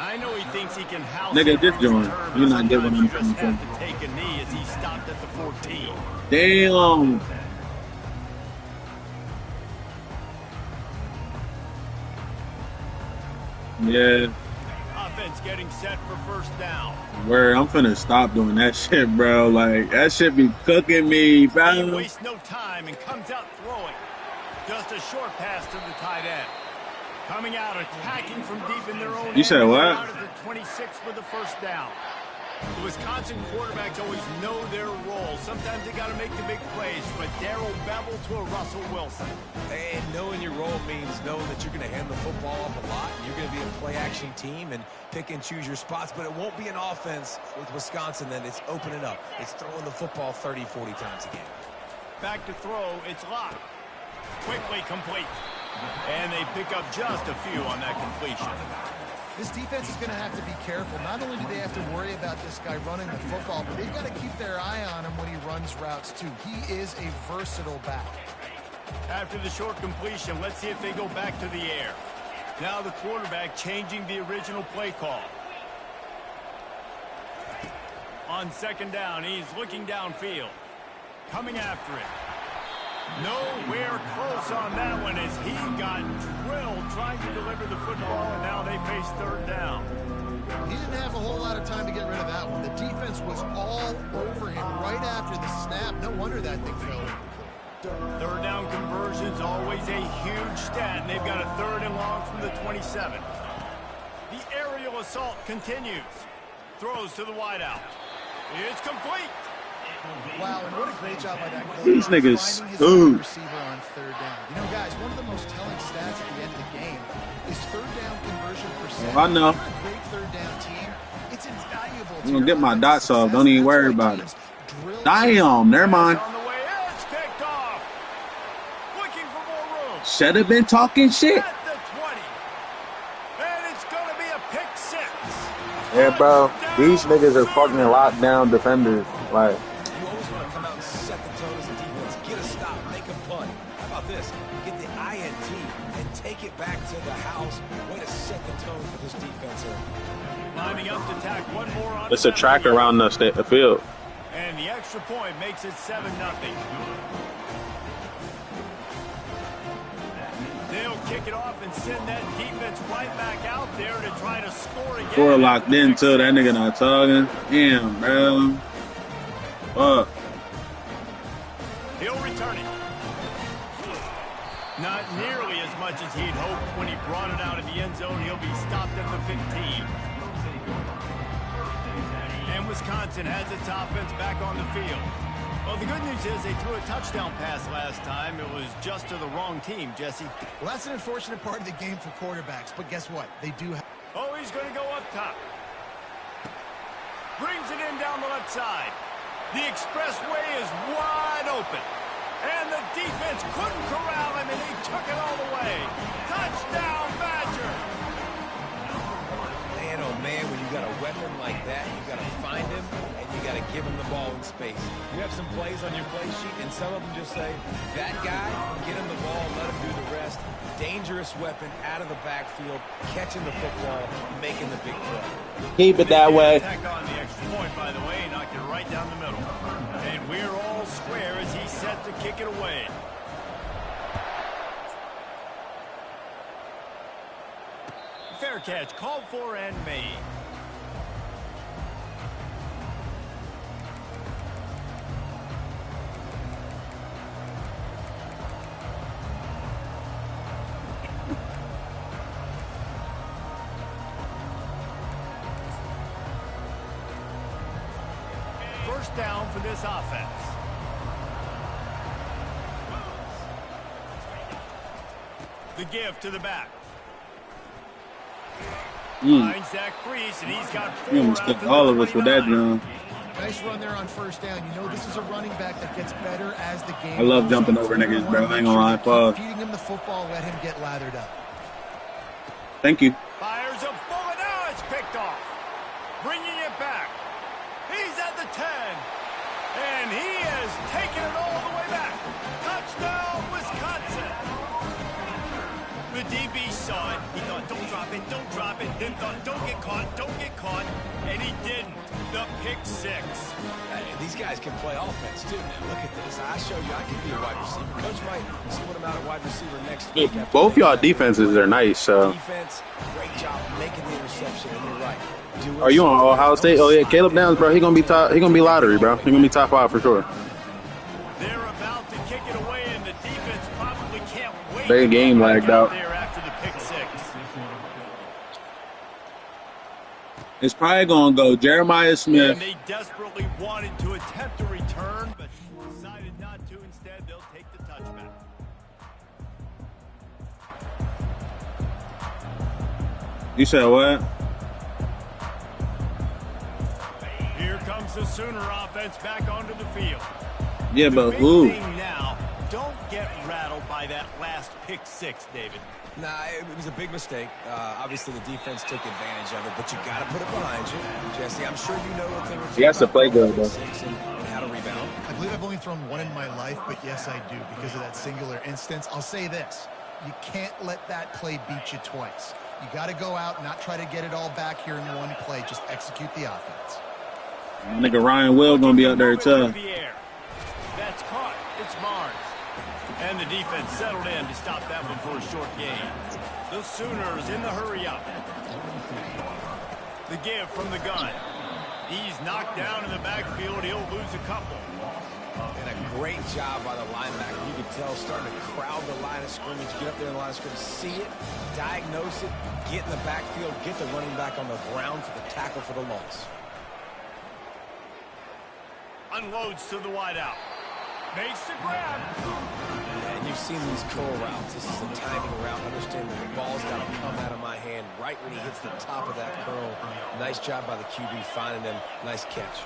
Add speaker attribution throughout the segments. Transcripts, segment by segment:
Speaker 1: I know he thinks he can house
Speaker 2: Nigga, just join. You're not getting what I'm
Speaker 1: trying
Speaker 2: trying to
Speaker 1: to take a knee as he stopped at the 14.
Speaker 2: Damn. Yeah.
Speaker 1: Offense getting set for first down.
Speaker 2: Where I'm finna stop doing that shit, bro. Like, that shit be cooking me, bro.
Speaker 1: He wastes no time and comes out throwing. Just a short pass to the tight end. Coming out attacking from deep in their own end.
Speaker 2: You said what?
Speaker 1: Out of the 26 for the first down. The Wisconsin quarterbacks always know their role. Sometimes they got to make the big plays, from a Darrell Bevel to a Russell Wilson.
Speaker 3: And knowing your role means knowing that you're going to hand the football off a lot. You're going to be a play-action team and pick and choose your spots. But it won't be an offense with Wisconsin that it's opening up. It's throwing the football 30, 40 times a game.
Speaker 1: Back to throw. It's locked. Quickly complete. And they pick up just a few on that completion.
Speaker 4: This defense is going to have to be careful. Not only do they have to worry about this guy running the football, but they've got to keep their eye on him when he runs routes, too. He is a versatile back.
Speaker 1: After the short completion, let's see if they go back to the air. Now the quarterback changing the original play call. On second down, he's looking downfield. Coming after it. Nowhere close on that one as he got drilled trying to deliver the football, and now they face third down.
Speaker 4: He didn't have a whole lot of time to get rid of that one. The defense was all over him right after the snap. No wonder that thing fell in.
Speaker 1: Third down conversion's always a huge stat, and they've got a third and long from the 27. The aerial assault continues. Throws to the wideout. It's complete.
Speaker 4: Wow, and what a great job by that coach.
Speaker 2: These niggas
Speaker 4: finding his receiver on third down. You know, guys, one of the most telling stats at the end of the game is third down conversion percentage.
Speaker 2: I know.
Speaker 4: If you're a great third down team, it's invaluable.
Speaker 2: I'm gonna get my dots off. Don't even worry about it. Damn, never mind.
Speaker 1: On the way, it's picked off. Looking for more room.
Speaker 2: Should have been talking shit.
Speaker 1: At the 20. And it's going to be a pick six.
Speaker 5: Yeah, bro. These niggas are fucking lockdown defenders. Like,
Speaker 3: take it back to the house. Way to set the tone for this defense here.
Speaker 1: Lining up to tack one more on.
Speaker 2: It's a track around the field.
Speaker 1: And the extra point makes it 7-0. They'll kick it off and send that defense right back out there to try to score again.
Speaker 2: Four locked in too. That nigga not talking. Damn, bro. Fuck.
Speaker 1: He'll return it. Not nearly as much as he'd hoped when he brought it out of the end zone. He'll be stopped at the 15. And Wisconsin has its offense back on the field. Well, the good news is they threw a touchdown pass last time. It was just to the wrong team, Jesse.
Speaker 4: Well, that's an unfortunate part of the game for quarterbacks, but guess what? They do have...
Speaker 1: Oh, he's going to go up top. Brings it in down the left side. The expressway is wide open. And the defense couldn't corral him, and he took it all the way. Touchdown, Badger!
Speaker 3: Man, oh man, when you got a weapon like that, you got to find him, and you got to give him the ball in space. You have some plays on your play sheet, and some of them just say, that guy, get him the ball, let him do the rest. Dangerous weapon out of the backfield, catching the football, making the big play.
Speaker 2: Keep it that way.
Speaker 1: Attack on the extra point, by the way, knocked it right down the middle. And we're all square as he's set to kick it away. Fair catch, called for and made. First down for this offense. The give to the back. Finds that crease, and he's got four.
Speaker 2: You almost took all of us with that, John.
Speaker 4: Nice run there on first down. You know this is a running back that gets better as the game
Speaker 2: I love
Speaker 4: goes
Speaker 2: jumping
Speaker 4: on.
Speaker 2: over niggas, bro. I ain't gonna lie. Fuck.
Speaker 4: Feeding him the football, let him get lathered up.
Speaker 2: Thank you.
Speaker 1: Fires a bullet. Now it's picked off. Bringing it back. He's at the 10. And he is taking it all the way back. Touchdown, Wisconsin. The DB saw it. He thought, don't drop it, don't drop it. Then Jason thought, don't get caught, and he didn't. The pick six.
Speaker 3: These guys can play offense, too. Now, look at this. I show you I can be a wide receiver. Coach might split him out at wide receiver next week.
Speaker 2: Both y'all defenses are nice, so.
Speaker 3: Defense, great job making the interception, and you're right.
Speaker 2: Are you on Ohio State? Oh, yeah, Caleb Downs, bro. He gonna be top. He gonna be lottery, bro. He gonna be top 5 for sure.
Speaker 1: They're about to kick it away, and the defense probably can't wait.
Speaker 2: Big game lagged out.
Speaker 1: There after the pick six.
Speaker 2: It's probably gonna go Jeremiah Smith.
Speaker 1: And they desperately wanted to attempt a return, but decided not to. Instead, they'll take the touchback.
Speaker 2: You said what?
Speaker 1: Here comes the Sooner offense back onto the field.
Speaker 2: Yeah, but
Speaker 1: The
Speaker 2: who?
Speaker 1: big thing now, don't get rattled by that last pick six, David.
Speaker 3: Nah, it was a big mistake. Obviously, the defense took advantage of it, but you got to put it behind you. Jesse, I'm sure you know what they were
Speaker 2: He has to play good, though.
Speaker 3: And how to rebound.
Speaker 4: I believe I've only thrown one in my life, but yes, I do because of that singular instance. I'll say this. You can't let that play beat you twice. You got to go out, not try to get it all back here in one play. Just execute the offense.
Speaker 2: My nigga Ryan Will gonna be up there too.
Speaker 1: That's caught. It's Barnes. And the defense settled in to stop that one for a short gain. The Sooners in the hurry up. The give from the gun. He's knocked down in the backfield. He'll lose a couple.
Speaker 3: And a great job by the linebacker. You can tell starting to crowd the line of scrimmage, get up there in the line of scrimmage, see it, diagnose it, get in the backfield, get the running back on the ground for the tackle for the loss.
Speaker 1: Unloads to the wideout. Makes the grab.
Speaker 3: And you've seen these curl routes. This is a timing route. Understand that the ball's got to come out of my hand right when he hits the top of that curl. Nice job by the QB finding him. Nice catch.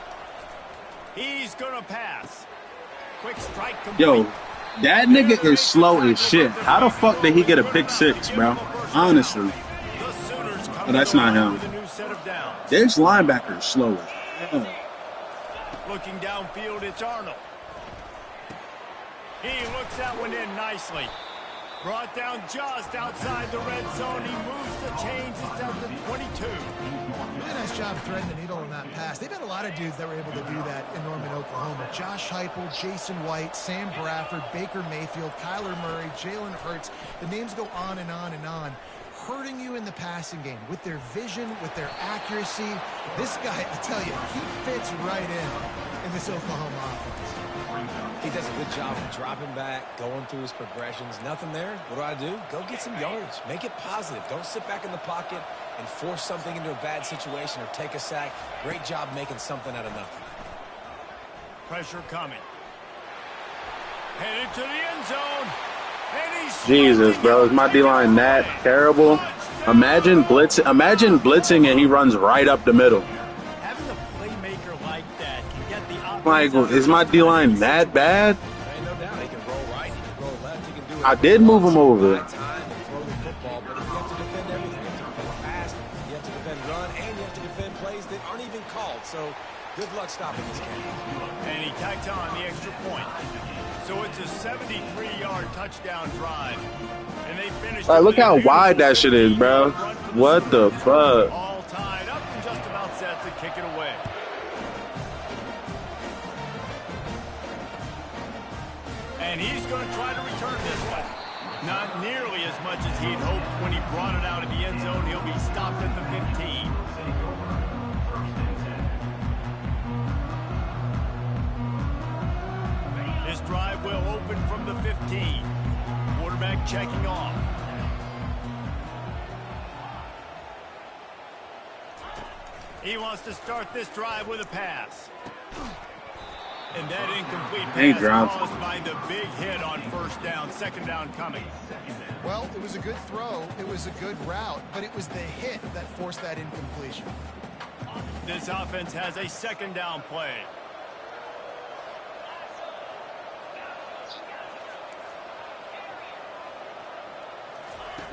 Speaker 1: He's going to pass. Quick strike complete.
Speaker 2: Yo, that nigga is slow as shit. How the fuck did he get a pick six, bro? Honestly. But that's not him. This linebacker is slow as hell.
Speaker 1: Looking downfield, it's Arnold. He looks that one in nicely. Brought down just outside the red zone. He moves the chains. It's down to 22.
Speaker 4: Really nice job threading the needle in that pass. They've had a lot of dudes that were able to do that in Norman, Oklahoma. Josh Heupel, Jason White, Sam Bradford, Baker Mayfield, Kyler Murray, Jalen Hurts. The names go on and on and on. Hurting you in the passing game with their vision, with their accuracy. This guy, I tell you, he fits right in this Oklahoma offense.
Speaker 3: He does a good job of dropping back, going through his progressions. Nothing there. What do? Go get some yardage. Make it positive. Don't sit back in the pocket and force something into a bad situation or take a sack. Great job making something out of nothing.
Speaker 1: Pressure coming. Headed to the end zone. And he's
Speaker 2: Jesus, bro. Is my D-line that terrible? Imagine blitzing and he runs right up the middle.
Speaker 1: Having a playmaker like that can get the offense.
Speaker 2: Like, is my D-line that bad?
Speaker 3: Ain't no doubt. He can roll right. He can roll left. He can do it.
Speaker 2: I did move him over.
Speaker 3: Right time and throw the football, but you have to defend everything. You have to defend pass. You have to defend run, and you have to defend plays that aren't even called. So, good luck stopping this game.
Speaker 1: And he tacked on the extra point. So it's a 73-yard touchdown drive. And they finished.
Speaker 2: Like, look how wide that shit is, bro. What the fuck?
Speaker 1: All tied up and just about set to kick it away. And he's going to try to return this one. Not nearly as much as he'd hoped when he brought it out of the end zone. He'll be stopped at the 15. This drive will open from the 15. Quarterback checking off. He wants to start this drive with a pass. And that incomplete pass caused by the big hit on first down. Second down coming.
Speaker 4: Well, it was a good throw. It was a good route, but it was the hit that forced that incompletion.
Speaker 1: This offense has a second down play.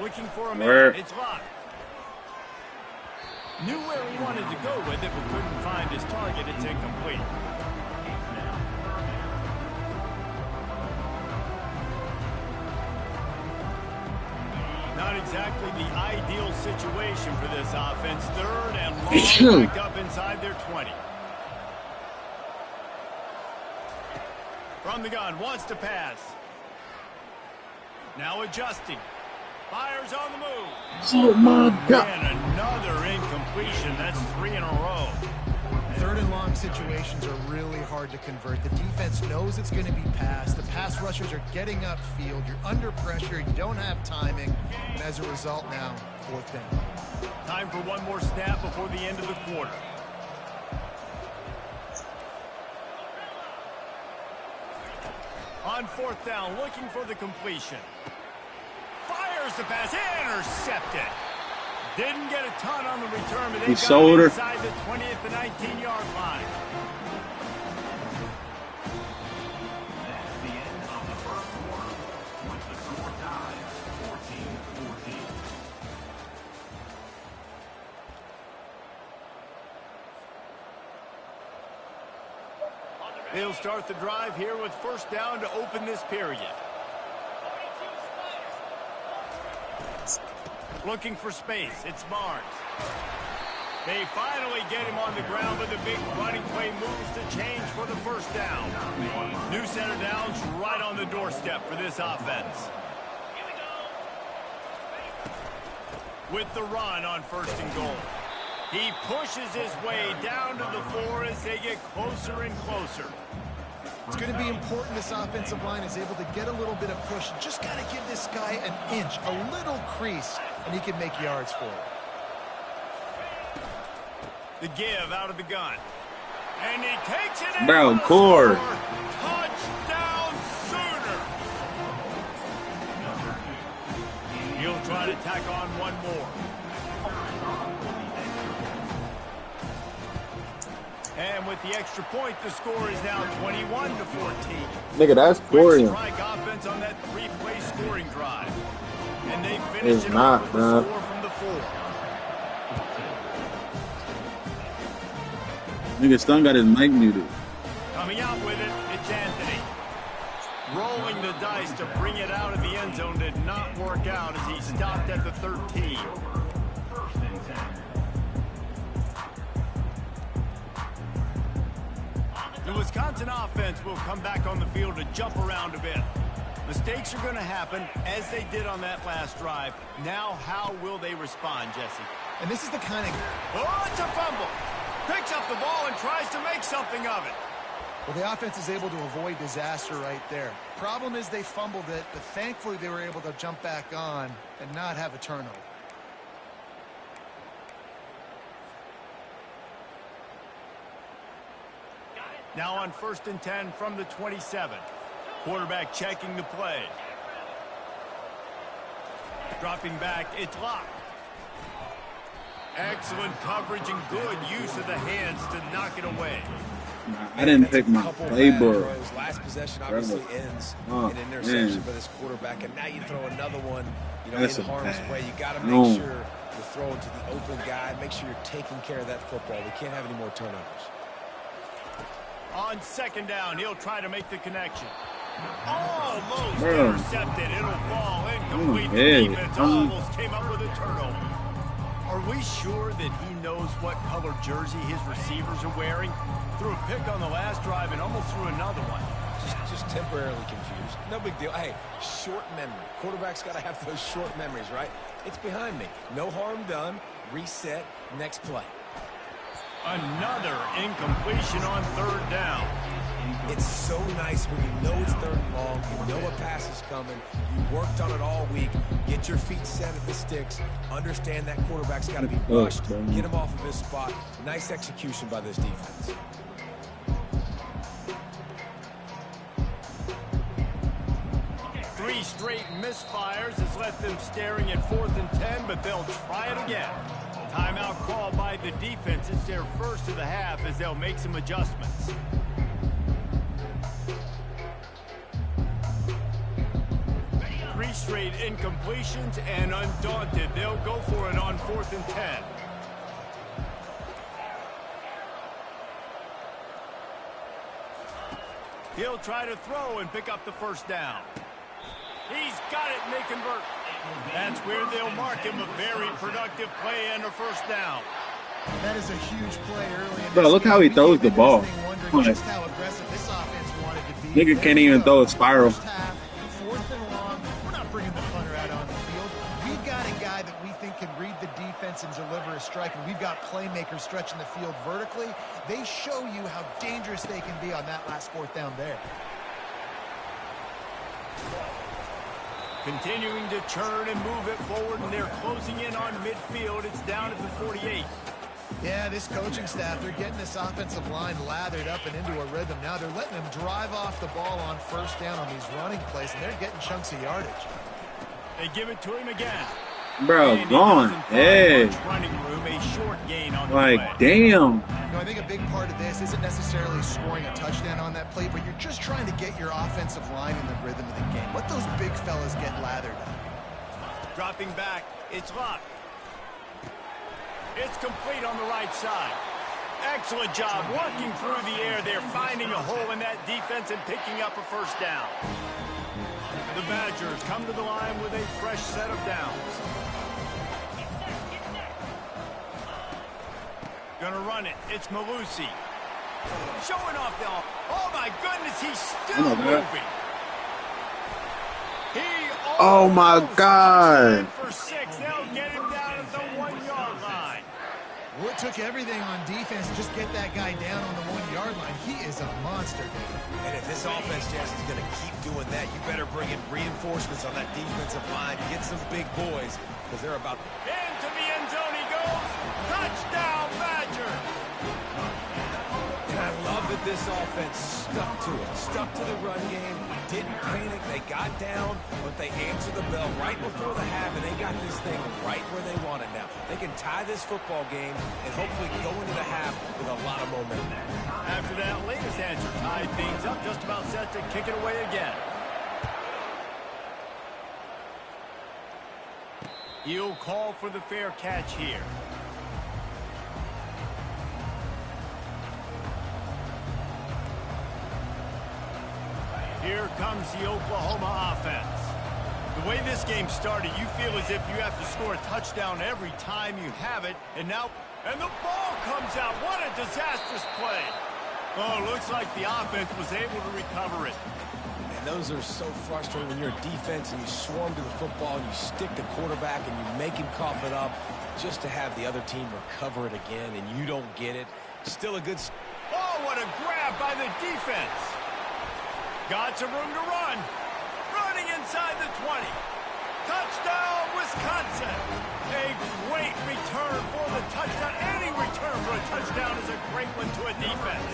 Speaker 1: Looking for a man. It's locked. Knew where he wanted to go with it, but couldn't find his target. It's incomplete. Not exactly the ideal situation for this offense. Third and long, back up inside their 20. From the gun, wants to pass. Now adjusting. Fires on the move.
Speaker 2: Oh, my God.
Speaker 1: And another incompletion. That's 3 in a row.
Speaker 4: Third and long situations are really hard to convert. The defense knows it's going to be passed. The pass rushers are getting upfield. You're under pressure. You don't have timing. And as a result now, 4th down.
Speaker 1: Time for one more snap before the end of the quarter. On 4th down, looking for the completion. Fires the pass, intercepted. Didn't get a ton on the return, but they got it inside the 20th to 19-yard line.
Speaker 6: The end of the first quarter with the score tied 14-14.
Speaker 1: They'll start the drive here with 1st down to open this period. Looking for space. It's Barnes. They finally get him on the ground, but the big running play moves to change for the 1st down. New set of downs right on the doorstep for this offense. With the run on 1st and goal. He pushes his way down to the 4 as they get closer and closer.
Speaker 4: It's going to be important this offensive line is able to get a little bit of push. Just got to give this guy an inch, a little crease, and he can make yards for it.
Speaker 1: The give out of the gun. And he takes it in.
Speaker 2: Bro, core.
Speaker 1: Touchdown Sooner. He'll try to tack on one more. And with the extra point, the score is now 21-14.
Speaker 5: Nigga, that's boring.
Speaker 1: Strike offense on that 3-play scoring drive. And they finish
Speaker 5: It's
Speaker 1: it
Speaker 5: not,
Speaker 1: off with
Speaker 5: bro.
Speaker 1: a score from the 4.
Speaker 2: Nigga, Stun got his mic muted.
Speaker 1: Coming out with it, it's Anthony. Rolling the dice to bring it out of the end zone did not work out as he stopped at the 13. The Wisconsin offense will come back on the field to jump around a bit. Mistakes are going to happen, as they did on that last drive. Now, how will they respond, Jesse?
Speaker 4: And this is the kind of...
Speaker 1: Oh, it's a fumble. Picks up the ball and tries to make something of it.
Speaker 4: Well, the offense is able to avoid disaster right there. Problem is they fumbled it, but thankfully they were able to jump back on and not have a turnover.
Speaker 1: Now on 1st and 10 from the 27. Quarterback checking the play. Dropping back, it's locked. Excellent coverage and good use of the hands to knock it away.
Speaker 2: I didn't pick my playbook.
Speaker 3: Last possession obviously ends in an interception for this quarterback, and now you throw another one, you know, in harm's way. You got to make sure you're throwing to the open guy. Make sure you're taking care of that football. We can't have any more turnovers.
Speaker 1: On 2nd down, he'll try to make the connection. Almost intercepted. It'll fall incomplete. The defense almost came up with a turnover. Are we sure that he knows what color jersey his receivers are wearing? Threw a pick on the last drive and almost threw another one.
Speaker 3: Just temporarily confused. No big deal. Hey, short memory. Quarterback's got to have those short memories, right? It's behind me. No harm done. Reset. Next play.
Speaker 1: Another incompletion on 3rd down.
Speaker 3: It's so nice when you know it's 3rd and long, you know a pass is coming, you worked on it all week, get your feet set at the sticks, understand that quarterback's got to be rushed, get him off of his spot. Nice execution by this defense.
Speaker 1: Three straight misfires has left them staring at 4th and 10, but they'll try it again. Timeout call by the defense. It's their first of the half as they'll make some adjustments. Three straight incompletions, and undaunted, they'll go for it on 4th and 10. He'll try to throw and pick up the 1st down. He's got it, and they convert. That's where they'll mark him. A very productive play and a first down.
Speaker 4: That is a huge play early in
Speaker 2: Bro,
Speaker 4: this
Speaker 2: look
Speaker 4: game.
Speaker 2: how he
Speaker 4: We
Speaker 2: throws
Speaker 4: came
Speaker 2: the
Speaker 4: into this
Speaker 2: ball.
Speaker 4: thing wondering
Speaker 2: Like,
Speaker 4: just how aggressive this offense wanted to be.
Speaker 2: nigga
Speaker 4: There
Speaker 2: can't
Speaker 4: you
Speaker 2: even
Speaker 4: go.
Speaker 2: throw a spiral.
Speaker 4: First half, 4th and long. We're not bringing the punter out on the field. We've got a guy that we think can read the defense and deliver a strike, and we've got playmakers stretching the field vertically. They show you how dangerous they can be on that last 4th down there.
Speaker 1: Continuing to churn and move it forward, and they're closing in on midfield. It's down at the 48.
Speaker 4: Yeah, this coaching staff, they're getting this offensive line lathered up and into a rhythm. Now they're letting them drive off the ball on first down on these running plays, and they're getting chunks of yardage.
Speaker 1: They give it to him again.
Speaker 2: bro, gone. Hey.
Speaker 1: Running room, a short gain on the
Speaker 2: Like,
Speaker 1: play.
Speaker 2: damn.
Speaker 4: You know, I think a big part of this isn't necessarily scoring a touchdown on that play, but you're just trying to get your offensive line in the rhythm of the game. Let those big fellas get lathered up.
Speaker 1: Dropping back, it's locked. It's complete on the right side. Excellent job working through the air there, finding a hole in that defense and picking up a first down. The Badgers come to the line with a fresh set of downs. Gonna run it. It's Malusi. Showing off the... Oh, my goodness, he's still moving.
Speaker 2: Oh, my God.
Speaker 1: For 6, they'll get him down at the 1-yard line.
Speaker 4: Well, it took everything on defense to just get that guy down on the 1-yard line. He is a monster, dude.
Speaker 3: And if this offense, Jess, is going to keep doing that, you better bring in reinforcements on that defensive line. Get some big boys, because they're about...
Speaker 1: Into the end zone he goes. Touchdown, Badger.
Speaker 3: And I love that this offense stuck to it. Stuck to the run game. Didn't panic. They got down, but they answered the bell right before the half, and they got this thing right where they want it now. They can tie this football game and hopefully go into the half with a lot of momentum.
Speaker 1: After that latest answer tied things up, just about set to kick it away again. He'll call for the fair catch here. Here comes the Oklahoma offense. The way this game started, you feel as if you have to score a touchdown every time you have it. And the ball comes out. What a disastrous play. Oh, looks like the offense was able to recover it.
Speaker 3: And those are so frustrating when you're a defense and you swarm to the football and you stick the quarterback and you make him cough it up just to have the other team recover it again and you don't get it. Still a good...
Speaker 1: Oh, what a grab by the defense. Got some room to run. Running inside the 20. Touchdown, Wisconsin. A great return for the touchdown. Any return for a touchdown is a great one to a defense.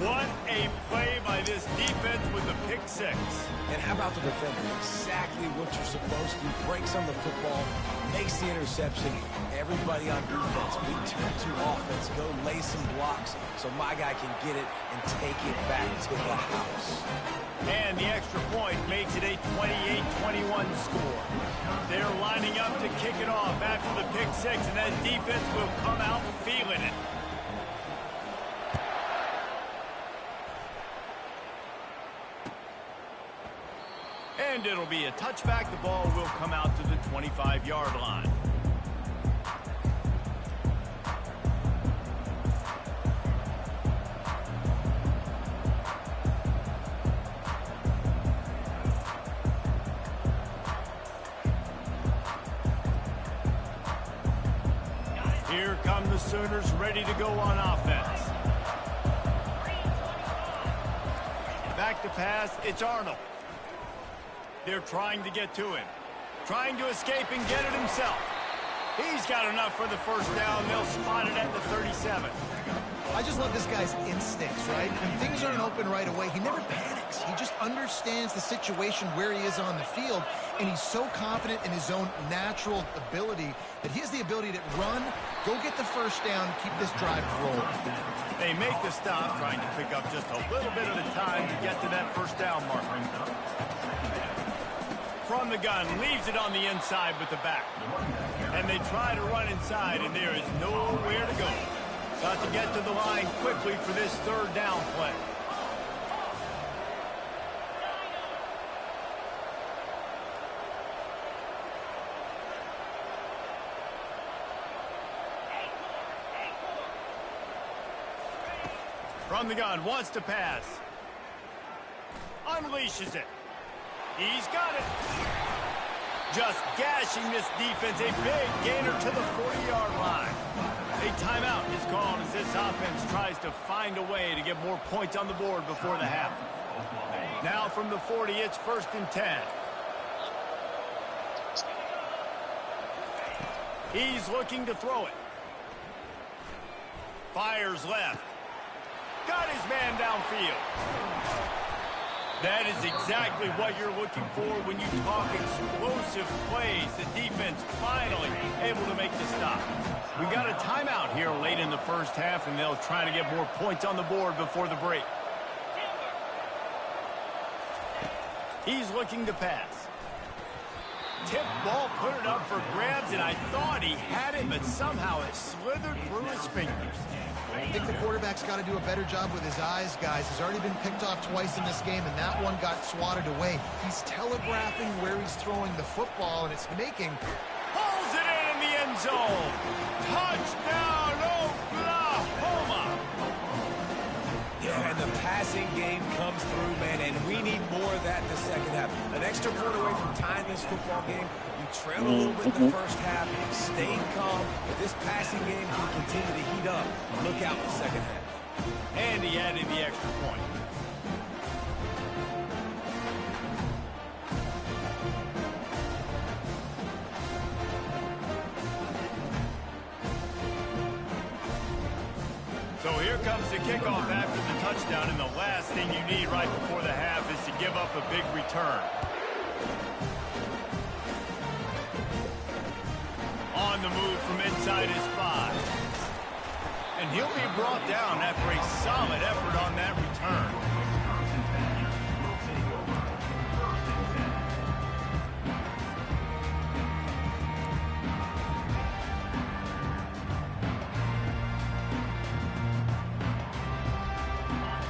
Speaker 1: What a play by this defense with the pick 6.
Speaker 3: And how about the defender? Exactly what you're supposed to. Breaks on the football, makes the interception. Everybody on defense, we turn to offense. Go lay some blocks so my guy can get it and take it back to the house.
Speaker 1: And the extra point makes it a 28-21 score. They're lining up to kick it off after the pick 6, and that defense will come out feeling it. And it'll be a touchback. The ball will come out to the 25-yard line. Here come the Sooners ready to go on offense. Back to pass, it's Arnold. They're trying to get to him. Trying to escape and get it himself. He's got enough for the first down. They'll spot it at the 37.
Speaker 4: I just love this guy's instincts, right? When things aren't open right away, he never panics. He just understands the situation where he is on the field, and he's so confident in his own natural ability that he has the ability to run, go get the first down, keep this drive rolling.
Speaker 1: They make the stop, trying to pick up just a little bit at a time to get to that first down marker. From the gun, leaves it on the inside with the back. And they try to run inside, and there is nowhere to go. Got to get to the line quickly for this third down play. From the gun, wants to pass. Unleashes it. He's got it. Just gashing this defense. A big gainer to the 40-yard line. A timeout is called as this offense tries to find a way to get more points on the board before the half. Now from the 40, it's 1st and 10. He's looking to throw it. Fires left. Got his man downfield. That is exactly what you're looking for when you talk explosive plays. The defense finally able to make the stop. We got a timeout here late in the first half, and they'll try to get more points on the board before the break. He's looking to pass. Tip ball, put it up for grabs, and I thought he had it, but somehow it slithered through his fingers.
Speaker 4: I think the quarterback's got to do a better job with his eyes, guys. He's already been picked off twice in this game, and that one got swatted away. He's telegraphing where he's throwing the football, and it's making...
Speaker 1: Pulls it in the end zone. Touchdown, Oklahoma.
Speaker 3: Yeah, and the passing game comes through, man, and we need more of that in the second half. An extra point away from tying this football game. You trail a little bit in the first half, staying calm. If this passing game can continue to heat up, look out in the second half.
Speaker 1: And he added the extra point. So here comes the kickoff after the touchdown, and the last thing you need right before the half is to give up a big return. On the move from inside his 5. And he'll be brought down after a solid effort on that return.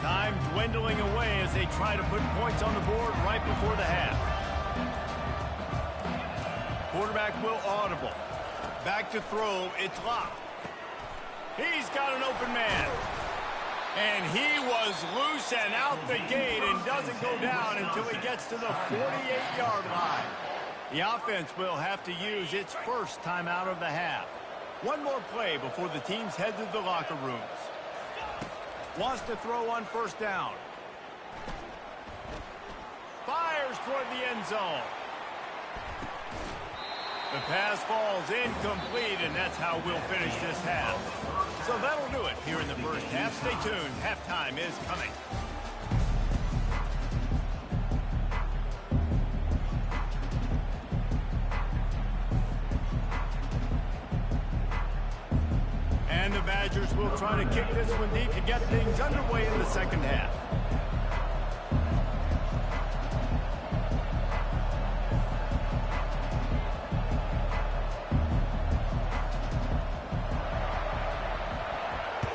Speaker 1: Time dwindling away as they try to put points on the board right before the half. Quarterback will audible. Back to throw, it's locked. He's got an open man. And he was loose and out the gate and doesn't go down until he gets to the 48-yard line. The offense will have to use its first timeout of the half. One more play before the teams head to the locker rooms. Wants to throw on 1st down. Fires toward the end zone. The pass falls incomplete, and that's how we'll finish this half. So that'll do it here in the first half. Stay tuned. Halftime is coming. And the Badgers will try to kick this one deep to get things underway in the second half.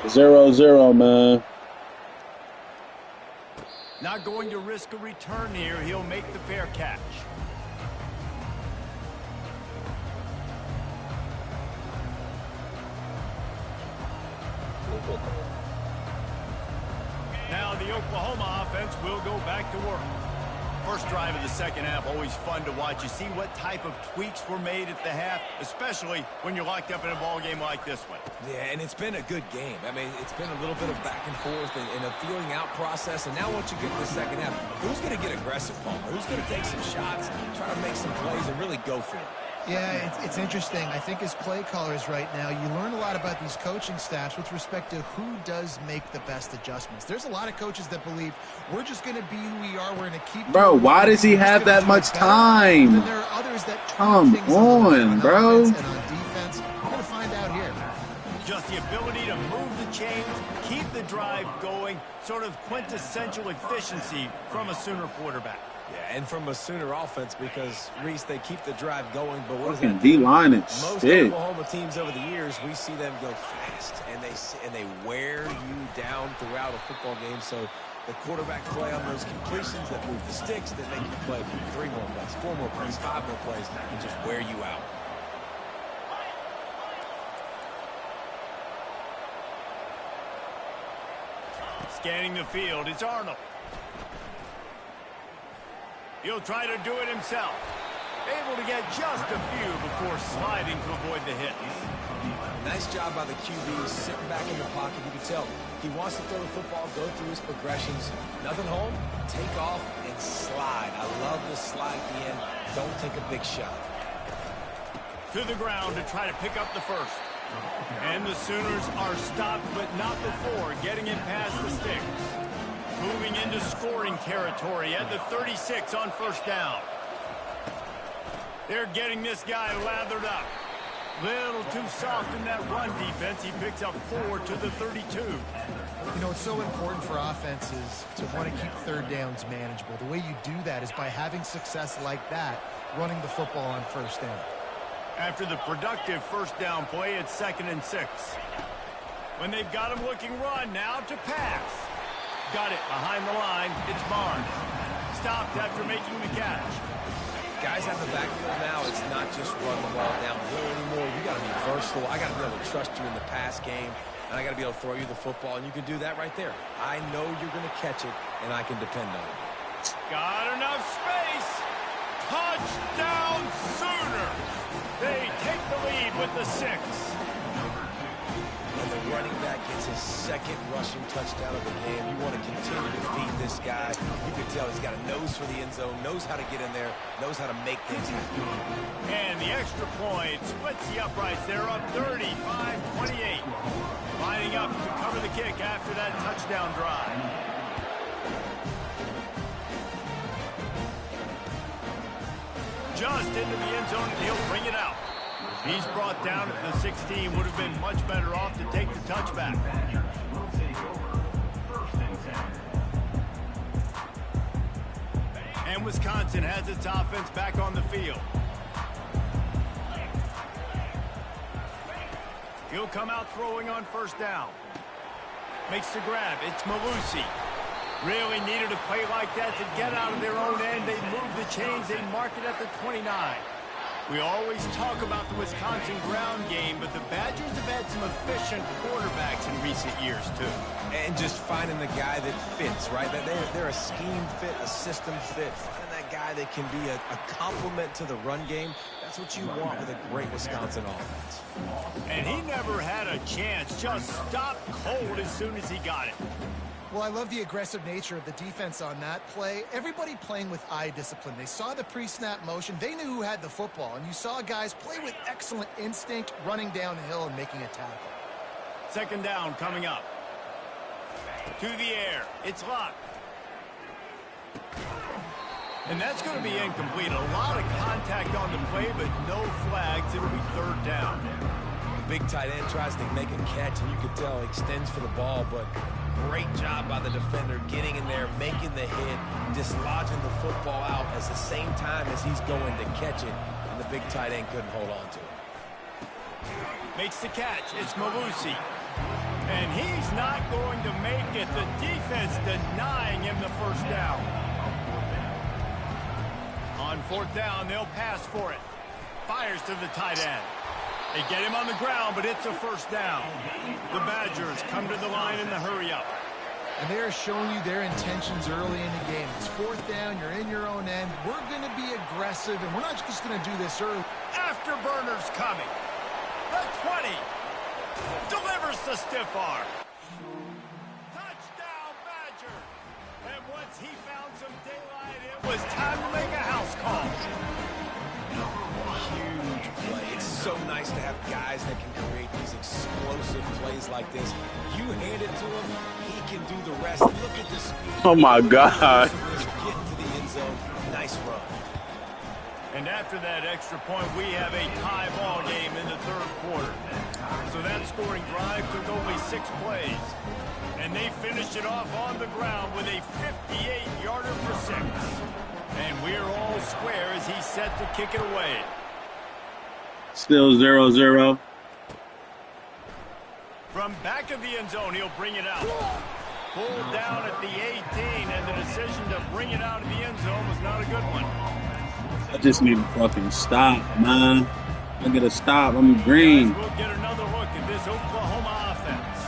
Speaker 2: Zero, man.
Speaker 1: Not going to risk a return here. He'll make the fair catch. Now the Oklahoma offense will go back to work. First drive of the second half, always fun to watch. You see what type of tweaks were made at the half, especially when you're locked up in a ball game like this one.
Speaker 3: Yeah, and it's been a good game. I mean, it's been a little bit of back and forth and a feeling out process. And now once you get to the second half, who's going to get aggressive, Palmer? Who's going to take some shots, try to make some plays, and really go for it?
Speaker 4: Yeah, it's interesting. I think as play callers right now, you learn a lot about these coaching staffs with respect to who does make the best adjustments. There's a lot of coaches that believe we're just going to be who we are. We're going to keep.
Speaker 2: Bro, why does he have that much time?
Speaker 4: Then there are others that
Speaker 2: come on, bro.
Speaker 4: And on defense, we're going to find out here.
Speaker 1: Just the ability to move the chains, keep the drive going, sort of quintessential efficiency from a Sooner quarterback.
Speaker 3: Yeah, and from a Sooner offense because, Reese, they keep the drive going, but what is
Speaker 2: fucking
Speaker 3: that?
Speaker 2: D-line is
Speaker 3: Most
Speaker 2: shit.
Speaker 3: Oklahoma teams over the years, we see them go fast, and they wear you down throughout a football game. So the quarterback play on those completions that move the sticks, that make you play 3 more plays, 4 more plays, 5 more plays, and just wear you out.
Speaker 1: Scanning the field, it's Arnold. He'll try to do it himself. Able to get just a few before sliding to avoid the hit.
Speaker 3: Nice job by the QB, sitting back in the pocket. You can tell he wants to throw the football, go through his progressions. Nothing home, take off and slide. I love the slide at the end. Don't take a big shot.
Speaker 1: To the ground to try to pick up the first. And the Sooners are stopped, but not before getting it past the sticks. Moving into scoring territory at the 36 on first down. They're getting this guy lathered up. Little too soft in that run defense. He picks up 4 to the 32.
Speaker 4: You know, it's so important for offenses to want to keep third downs manageable. The way you do that is by having success like that, running the football on first down.
Speaker 1: After the productive first down play, it's 2nd and 6. When they've got him looking run, now to pass. Got it behind the line. It's Barnes. Stopped after making the catch.
Speaker 3: Guys have the backfield now. It's not just run the ball downhill anymore. You got to be versatile. I got to be able to trust you in the pass game, and I got to be able to throw you the football, and you can do that right there. I know you're going to catch it, and I can depend on it.
Speaker 1: Got enough space. Touchdown Sooners. They take the lead with the 6.
Speaker 3: And the running back gets his 2nd rushing touchdown of the game. You want to continue to feed this guy. You can tell he's got a nose for the end zone, knows how to get in there, knows how to make things happen.
Speaker 1: And the extra point splits the uprights. They're up 35-28. Lining up to cover the kick after that touchdown drive. Just into the end zone, and he'll bring it out. He's brought down at the 16. Would have been much better off to take the touchback. And Wisconsin has its offense back on the field. He'll come out throwing on first down. Makes the grab. It's Malusi. Really needed a play like that to get out of their own end. They move the chains. They mark it at the 29. We always talk about the Wisconsin ground game, but the Badgers have had some efficient quarterbacks in recent years, too.
Speaker 3: And just finding the guy that fits, right? They're a scheme fit, a system fit. Finding that guy that can be a complement to the run game. That's what you want with a great Wisconsin offense.
Speaker 1: And he never had a chance. Just stopped cold as soon as he got it.
Speaker 4: Well, I love the aggressive nature of the defense on that play. Everybody playing with eye discipline. They saw the pre-snap motion. They knew who had the football. And you saw guys play with excellent instinct, running downhill and making a tackle.
Speaker 1: 2nd down coming up. To the air. It's Locke. And that's going to be incomplete. A lot of contact on the play, but no flags. It'll be 3rd down.
Speaker 3: The big tight end tries to make a catch, and you can tell he extends for the ball, but great job by the defender getting in there, making the hit, dislodging the football out at the same time as he's going to catch it, and the big tight end couldn't hold on to it.
Speaker 1: Makes the catch. It's Malusi. And he's not going to make it. The defense denying him the first down. On 4th down, they'll pass for it. Fires to the tight end. They get him on the ground, but it's a first down. The Badgers come to the line in the hurry-up.
Speaker 4: And they're showing you their intentions early in the game. It's 4th down, you're in your own end. We're going to be aggressive, and we're not just going to do this early.
Speaker 1: Afterburners coming. The 20. Delivers the stiff arm. Touchdown, Badgers. And once he found some daylight, it was time to make a house call.
Speaker 3: Huge play. It's so nice to have guys that can create these explosive plays like this. You hand it to him, he can do the rest. Look at the speed.
Speaker 2: Oh, my God.
Speaker 3: Get to the end zone. Nice run.
Speaker 1: And after that extra point, we have a tie ball game in the 3rd quarter. So that scoring drive took only 6 plays. And they finished it off on the ground with a 58-yarder for 6. And we're all square as he's set to kick it away.
Speaker 2: Still 0-0.
Speaker 1: From back of the end zone, he'll bring it out. Pulled down at the 18, and the decision to bring it out of the end zone was not a good one.
Speaker 2: I just need to fucking stop, man. I gotta stop. I'm green.
Speaker 1: We'll get another look at this Oklahoma offense.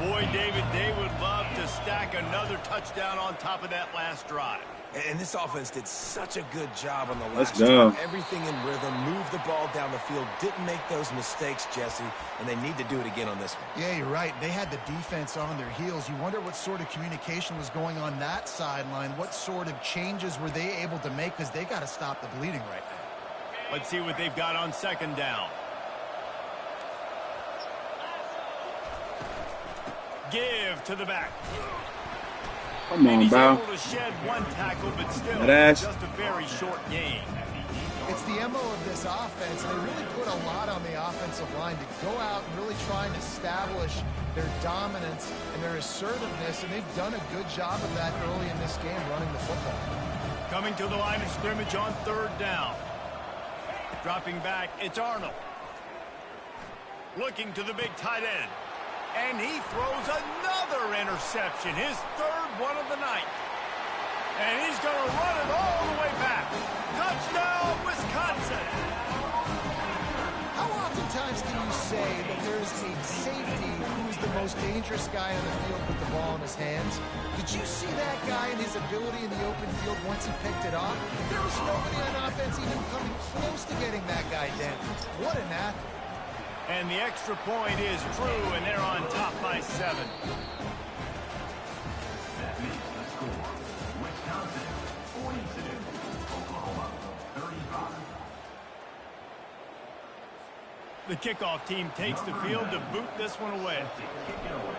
Speaker 1: Boy, David, they would love to to stack another touchdown on top of that last drive.
Speaker 3: And this offense did such a good job on the
Speaker 2: Let's
Speaker 3: last
Speaker 2: go.
Speaker 3: drive. Everything in rhythm, moved the ball down the field, didn't make those mistakes, Jesse, and they need to do it again on this one.
Speaker 4: Yeah, you're right. They had the defense on their heels. You wonder what sort of communication was going on that sideline. What sort of changes were they able to make, because they got to stop the bleeding right now.
Speaker 1: Let's see what they've got on second down. Give to the back.
Speaker 2: Come
Speaker 1: And
Speaker 2: on,
Speaker 1: he's
Speaker 2: bro.
Speaker 1: able to shed one tackle, but still
Speaker 2: That's-
Speaker 1: just a very short gain.
Speaker 4: It's the MO of this offense. They really put a lot on the offensive line to go out and really try and establish their dominance and their assertiveness, and they've done a good job of that early in this game running the football.
Speaker 1: Coming to the line of scrimmage on third down. Dropping back, it's Arnold. Looking to the big tight end. And he throws another interception, his third one of the night. And he's going to run it all the way back. Touchdown, Wisconsin!
Speaker 4: How oftentimes can you say that there's a safety who's the most dangerous guy on the field with the ball in his hands? Did you see that guy and his ability in the open field once he picked it off? There was nobody on offense even coming close to getting that guy down. What an athlete.
Speaker 1: And the extra point is true, and they're on top by 7.
Speaker 6: That makes the score. Wisconsin 42, Oklahoma 35.
Speaker 1: The kickoff team takes the field to boot this one away.
Speaker 6: Kick it away.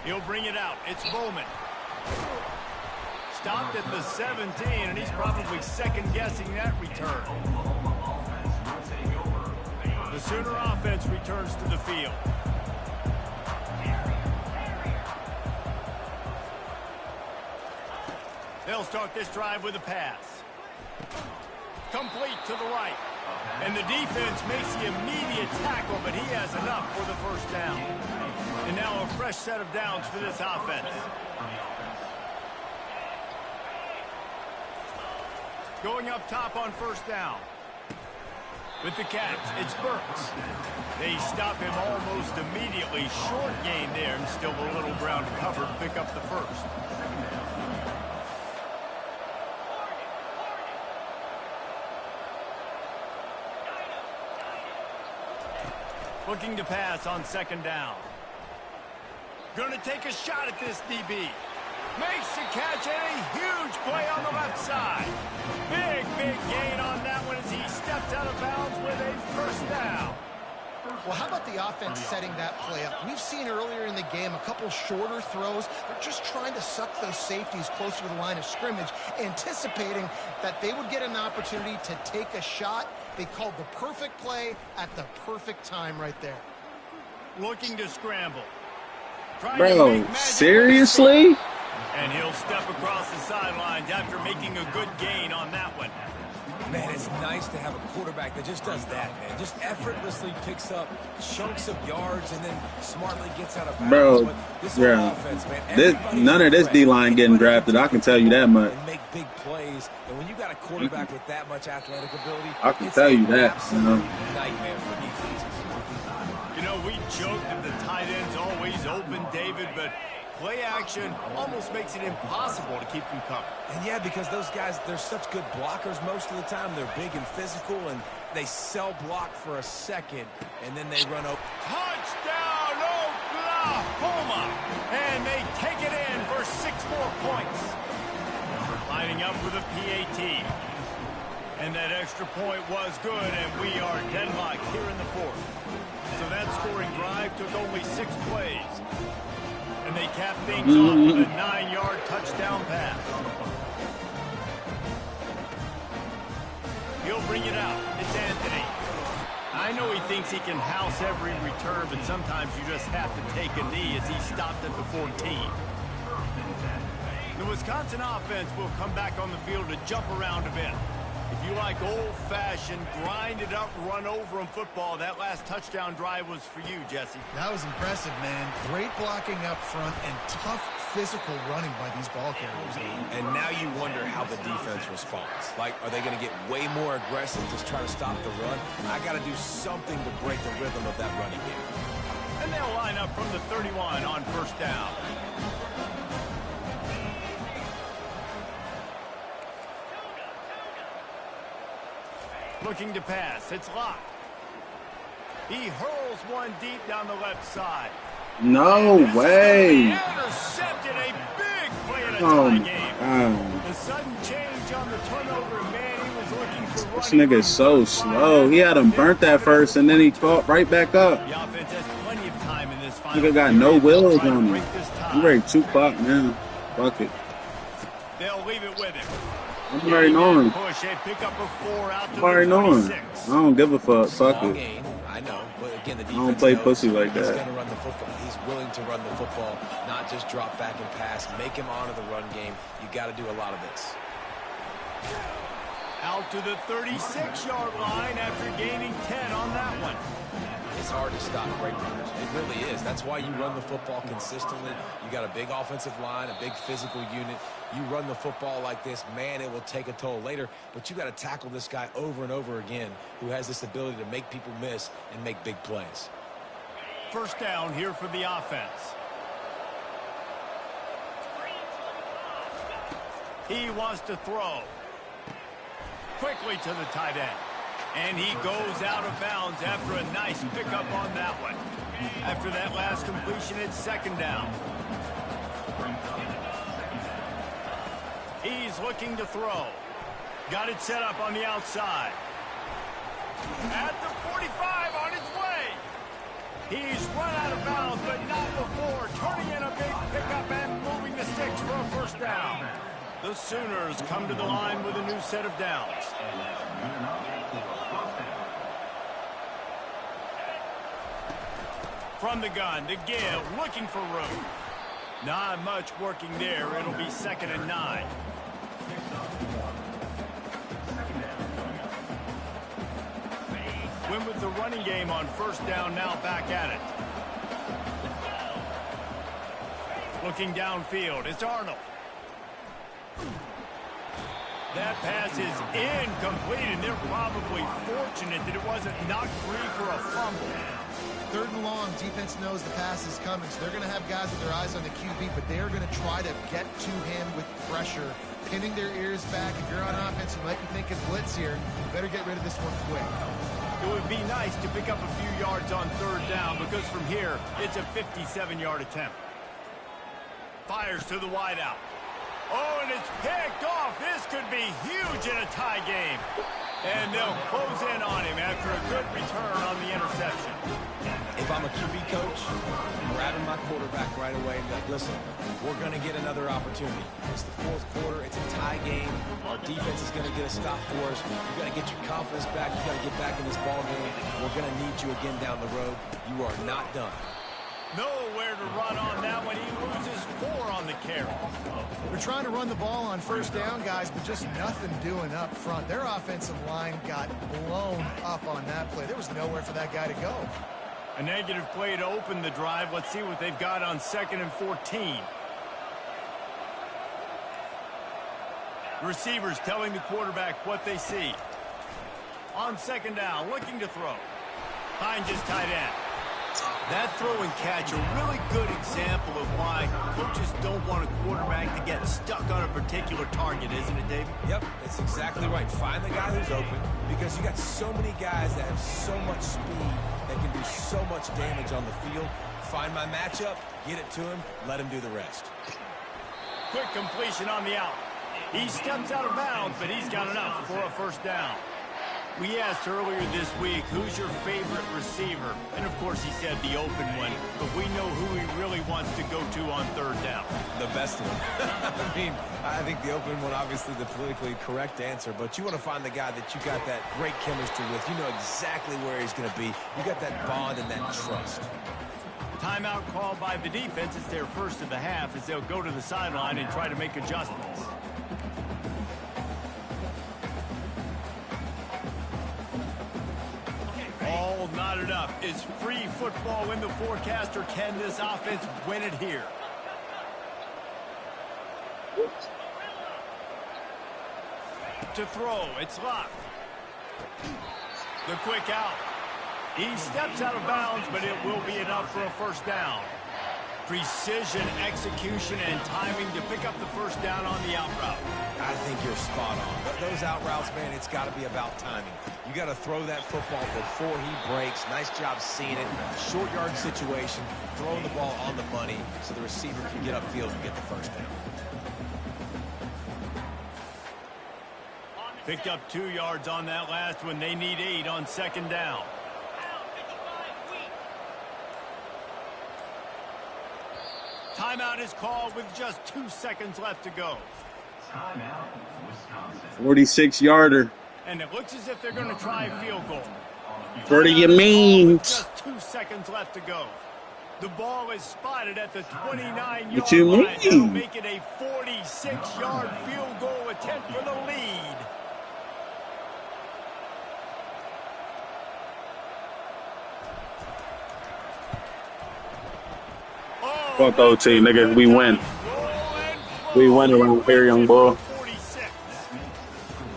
Speaker 1: He'll bring it out. It's Bowman. Stopped at the 17, and he's probably second-guessing that return. The Sooner offense returns to the field. They'll start this drive with a pass. Complete to the right. And the defense makes the immediate tackle, but he has enough for the first down. And now a fresh set of downs for this offense. Going up top on first down. With the catch, it's Burks. They stop him almost immediately. Short gain there, and still a little ground to cover to pick up the first. Looking to pass on second down. Gonna take a shot at this DB. Makes the catch, and a huge play on the left side. Big gain on that one as he steps out of bounds with a first down.
Speaker 4: Well, how about the offense setting that play up? We've seen earlier in the game a couple shorter throws. They're just trying to suck those safeties closer to the line of scrimmage, anticipating that they would get an opportunity to take a shot. They called the perfect play at the perfect time right there.
Speaker 1: Looking to scramble. Trying to
Speaker 2: Bro,
Speaker 1: make magic.
Speaker 2: seriously?
Speaker 1: And he'll step across the sidelines after making a good gain on that one.
Speaker 3: Man, it's nice to have a quarterback that just does that, man. Just effortlessly picks up chunks of yards and then smartly gets out of bounds.
Speaker 2: Bro,
Speaker 3: But this
Speaker 2: yeah.
Speaker 3: offense, man,
Speaker 2: None of this D-line getting drafted, I can tell you that much.
Speaker 3: And make big plays. And when you got a quarterback with that much athletic ability,
Speaker 2: I can
Speaker 3: it's
Speaker 2: tell you
Speaker 3: an
Speaker 2: that,
Speaker 3: absolute
Speaker 2: you know.
Speaker 3: nightmare for defenses.
Speaker 1: You know, we joked that the tight end's always open, David, but play action almost makes it impossible to keep them covered.
Speaker 3: And yeah, because those guys, they're such good blockers most of the time. They're big and physical, and they sell block for a second, and then they run over.
Speaker 1: Touchdown, Oklahoma! And they take it in for 6 more points. Lining up with a PAT. And that extra point was good, and we are deadlocked here in the fourth. So that scoring drive took only 6 plays. And they cap things off with a 9-yard touchdown pass. He'll bring it out. It's Anthony. I know he thinks he can house every return, but sometimes you just have to take a knee as he stopped at the 14. The Wisconsin offense will come back on the field to jump around a bit. If you like old-fashioned, grind-it-up, run-over-'em football, that last touchdown drive was for you, Jesse.
Speaker 4: That was impressive, man. Great blocking up front and tough physical running by these ball carriers.
Speaker 3: And now you wonder how the defense responds. Like, are they going to get way more aggressive, just try to stop the run? I got to do something to break the rhythm of that running game.
Speaker 1: And they'll line up from the 31 on first down. Looking to pass. It's locked. He hurls one deep down the left side.
Speaker 2: No way.
Speaker 1: Intercepted, a big play in a tie game. The sudden change on the turnover, man, he was looking for
Speaker 2: This nigga is so slow. He had him burnt that first, and then he caught right back up.
Speaker 1: The offense has plenty of time in this final.
Speaker 2: Nigga got no wheels on him. I'm ready 2 clock now. Fuck it.
Speaker 1: They'll leave it with him.
Speaker 2: I'm already knowing.
Speaker 1: Push, a pick up of 4 out to
Speaker 2: I'm already knowing. I don't give a fuck. Fuck it.
Speaker 3: Game, I know, but again, the
Speaker 2: I don't play pussy like
Speaker 3: he's
Speaker 2: that.
Speaker 3: going to run the football. He's willing to run the football, not just drop back and pass. Make him honor the run game. You got to do a lot of this.
Speaker 1: Out to the 36-yard line after gaining 10 on that one.
Speaker 3: It's hard to stop great runners. It really is. That's why you run the football consistently. You got a big offensive line, a big physical unit. You run the football like this, man, it will take a toll later. But you got to tackle this guy over and over again who has this ability to make people miss and make big plays.
Speaker 1: First down here for the offense. He wants to throw. Quickly to the tight end. And he goes out of bounds after a nice pickup on that one. After that last completion, it's second down. He's looking to throw. Got it set up on the outside. At the 45 on his way. He's run out of bounds, but not before. Turning in a big pickup and moving the sticks for a first down. The Sooners come to the line with a new set of downs. From the gun, the give, looking for room. Not much working there. It'll be 2nd and 9. Win with the running game on first down, now back at it. Looking downfield, it's Arnold. That pass is incomplete, and they're probably fortunate that it wasn't knocked free for a fumble.
Speaker 4: 3rd and long, defense knows the pass is coming, so they're going to have guys with their eyes on the QB, but they're going to try to get to him with pressure, pinning their ears back. If you're on offense, you might be thinking blitz here. You better get rid of this one quick.
Speaker 1: It would be nice to pick up a few yards on 3rd down, because from here, it's a 57-yard attempt. Fires to the wideout. Oh, and it's picked off. This could be huge in a tie game. And they'll close in on him after a good return on the interception.
Speaker 3: If I'm a QB coach, I'm grabbing my quarterback right away and be like, listen, we're going to get another opportunity. It's the 4th quarter. It's a tie game. Our defense is going to get a stop for us. You got to get your confidence back. You got to get back in this ball game. We're going to need you again down the road. You are not done.
Speaker 1: Nowhere to run on that one. He loses 4 on the carry.
Speaker 4: They're trying to run the ball on first down, guys, but just nothing doing up front. Their offensive line got blown up on that play. There was nowhere for that guy to go.
Speaker 1: A negative play to open the drive. Let's see what they've got on 2nd and 14. Receivers telling the quarterback what they see. On 2nd down, looking to throw. Behind his tight end. That throw and catch, a really good example of why coaches don't want a quarterback to get stuck on a particular target, isn't it, David?
Speaker 3: Yep, that's exactly right. Find the guy who's open, because you got so many guys that have so much speed that can do so much damage on the field. Find my matchup, get it to him, let him do the rest.
Speaker 1: Quick completion on the out. He steps out of bounds, but he's got enough for a first down. We asked earlier this week, who's your favorite receiver? And, of course, he said the open one, but we know who he really wants to go to on 3rd down.
Speaker 3: The best one. I mean, I think the open one, obviously the politically correct answer, but you want to find the guy that you got that great chemistry with. You know exactly where he's going to be. You got that bond and that trust.
Speaker 1: Timeout called by the defense. It's their first of the half as they'll go to the sideline and try to make adjustments. All knotted up. Is free football in the forecast, or can this offense win it here? To throw, it's locked. The quick out. He steps out of bounds, but it will be enough for a first down. Precision, execution, and timing to pick up the first down on the out route.
Speaker 3: I think you're spot on. But those out routes, man, it's got to be about timing. You got to throw that football before he breaks. Nice job seeing it. Short yard situation, throwing the ball on the money so the receiver can get upfield and get the first down.
Speaker 1: Picked up 2 yards on that last one. They need 8 on second down. Timeout is called with just 2 seconds left to go.
Speaker 6: Timeout, Wisconsin.
Speaker 2: 46-yarder.
Speaker 1: And it looks as if they're going to try a field goal.
Speaker 2: What do you
Speaker 1: Timeout is called
Speaker 2: mean?
Speaker 1: with just 2 seconds left to go. The ball is spotted at the 29-yard
Speaker 2: What you
Speaker 1: line. That'll
Speaker 2: mean?
Speaker 1: make it a 46-yard field goal attempt for the lead.
Speaker 2: Fuck OT, nigga. We win. We win around here, young boy.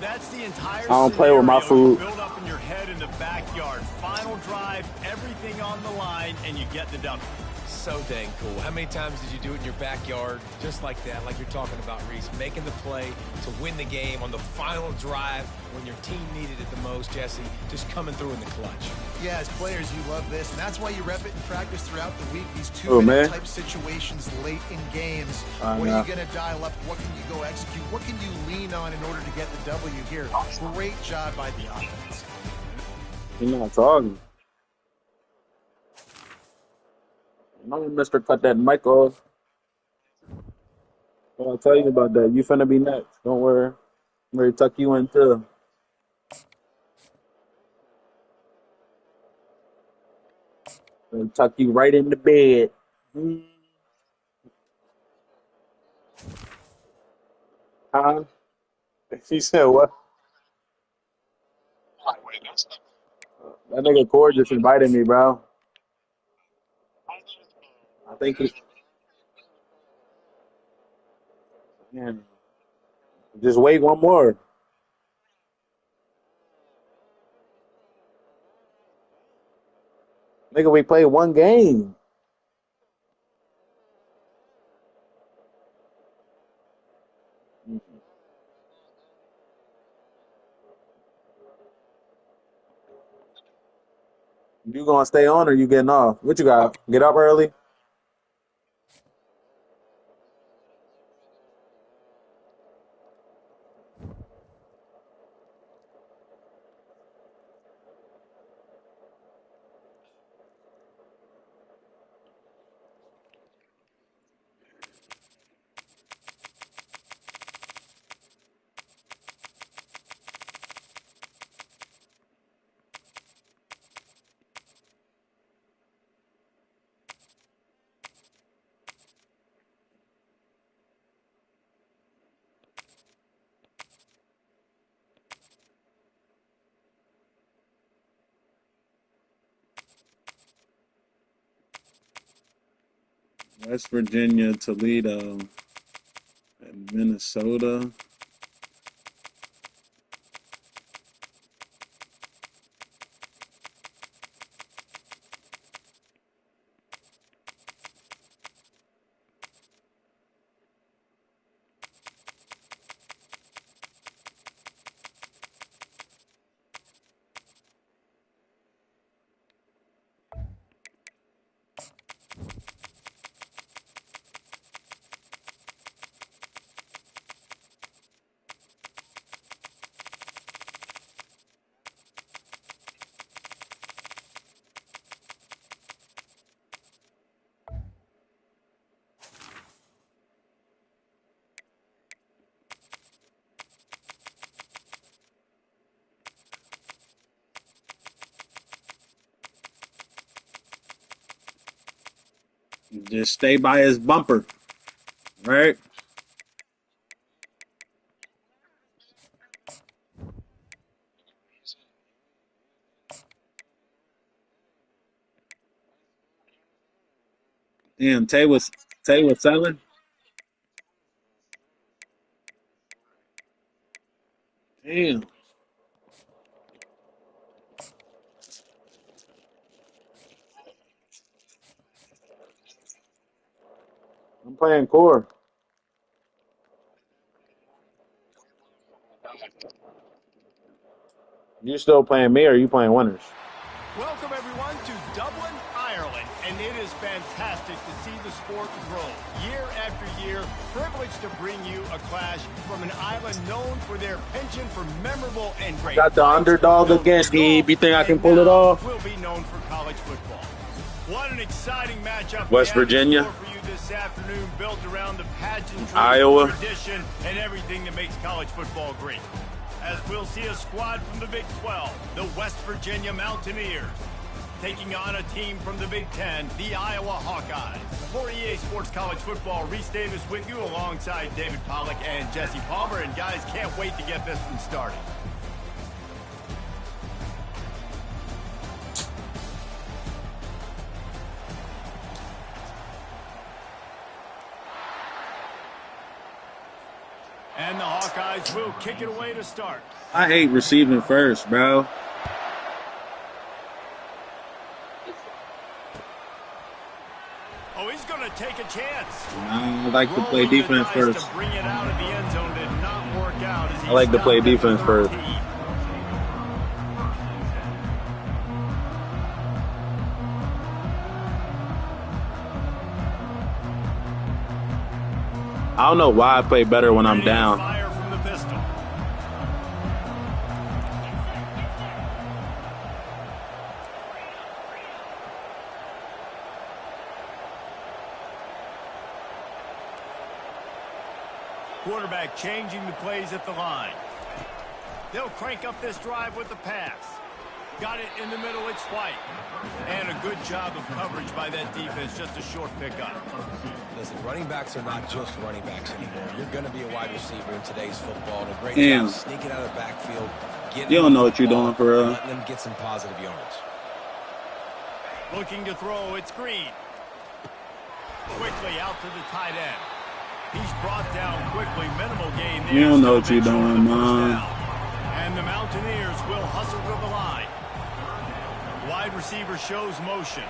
Speaker 1: That's the entire
Speaker 2: I don't play with my food.
Speaker 1: Build up in your head in the backyard. Final drive, everything on the line, and you get the W.
Speaker 3: So dang cool. How many times did you do it in your backyard just like that, like you're talking about, Reese? Making the play to win the game on the final drive when your team needed it the most, Jesse. Just coming through in the clutch.
Speaker 4: Yeah, as players, you love this, and that's why you rep it in practice throughout the week. These
Speaker 2: Oh,
Speaker 4: two-minute
Speaker 2: man.
Speaker 4: type situations late in games.
Speaker 2: I
Speaker 4: What
Speaker 2: know.
Speaker 4: are you going to dial up? What can you go execute? What can you lean on in order to get the W here? Great job by the offense.
Speaker 2: You're not talking. No, Mr. Cut that mic off. I'll tell you about that. You finna be next. Don't worry. I'm ready to tuck you in too. And tuck you right in the bed. Huh? She said what? That nigga Cord just invited me, bro. I think he. Man, just wait one more. Nigga, we played one game. You gonna stay on or you getting off? What you got? Get up early? West Virginia, Toledo, and Minnesota. Just stay by his bumper, right? Damn, Tay was selling. Damn.
Speaker 5: I'm playing core. You still playing me or you playing winners?
Speaker 1: Welcome, everyone, to Dublin, Ireland, and it is fantastic to see the sport grow. Year after year, privileged to bring you a clash from an island known for their penchant for memorable and great
Speaker 5: Got the
Speaker 1: fights,
Speaker 5: underdog
Speaker 1: known for
Speaker 5: against me.
Speaker 1: golf,
Speaker 5: You think I can
Speaker 1: and
Speaker 5: pull it
Speaker 1: now
Speaker 5: off?
Speaker 1: will be known for college football. What an exciting matchup
Speaker 5: West
Speaker 1: we have in
Speaker 5: Virginia.
Speaker 1: store for you this afternoon, built around the pageantry,
Speaker 5: Iowa.
Speaker 1: tradition, and everything that makes college football great. As we'll see a squad from the Big 12, the West Virginia Mountaineers, taking on a team from the Big 10, the Iowa Hawkeyes. For EA Sports College Football, Reese Davis with you alongside David Pollack and Jesse Palmer. And guys, can't wait to get this one started. And the Hawkeyes will kick it away to start.
Speaker 2: I hate receiving first, bro.
Speaker 1: Oh, he's going to take a chance.
Speaker 2: I like to play defense first.
Speaker 1: To bring it out of the end zone did not work out as he
Speaker 5: I like to play
Speaker 1: stopped at
Speaker 5: defense first.
Speaker 1: 13.
Speaker 5: I don't know why I play better when I'm
Speaker 1: Ready to
Speaker 5: down.
Speaker 1: fire from the pistol. Quarterback changing the plays at the line. They'll crank up this drive with the pass. Got it in the middle, it's White. And a good job of coverage by that defense, just a short pickup.
Speaker 3: Listen, running backs are not just running backs anymore. You're going to be a wide receiver in today's football. And a great
Speaker 2: Damn.
Speaker 3: job sneaking out of the backfield.
Speaker 2: You don't know what you're doing for real.
Speaker 3: Letting them get some positive yards.
Speaker 1: Looking to throw, it's Green. Quickly out to the tight end. He's brought down quickly, minimal gain there.
Speaker 2: You don't know what
Speaker 1: Still
Speaker 2: you're
Speaker 1: been short of
Speaker 2: doing,
Speaker 1: the first
Speaker 2: man.
Speaker 1: down. And the Mountaineers will hustle to the line. Wide receiver shows motion.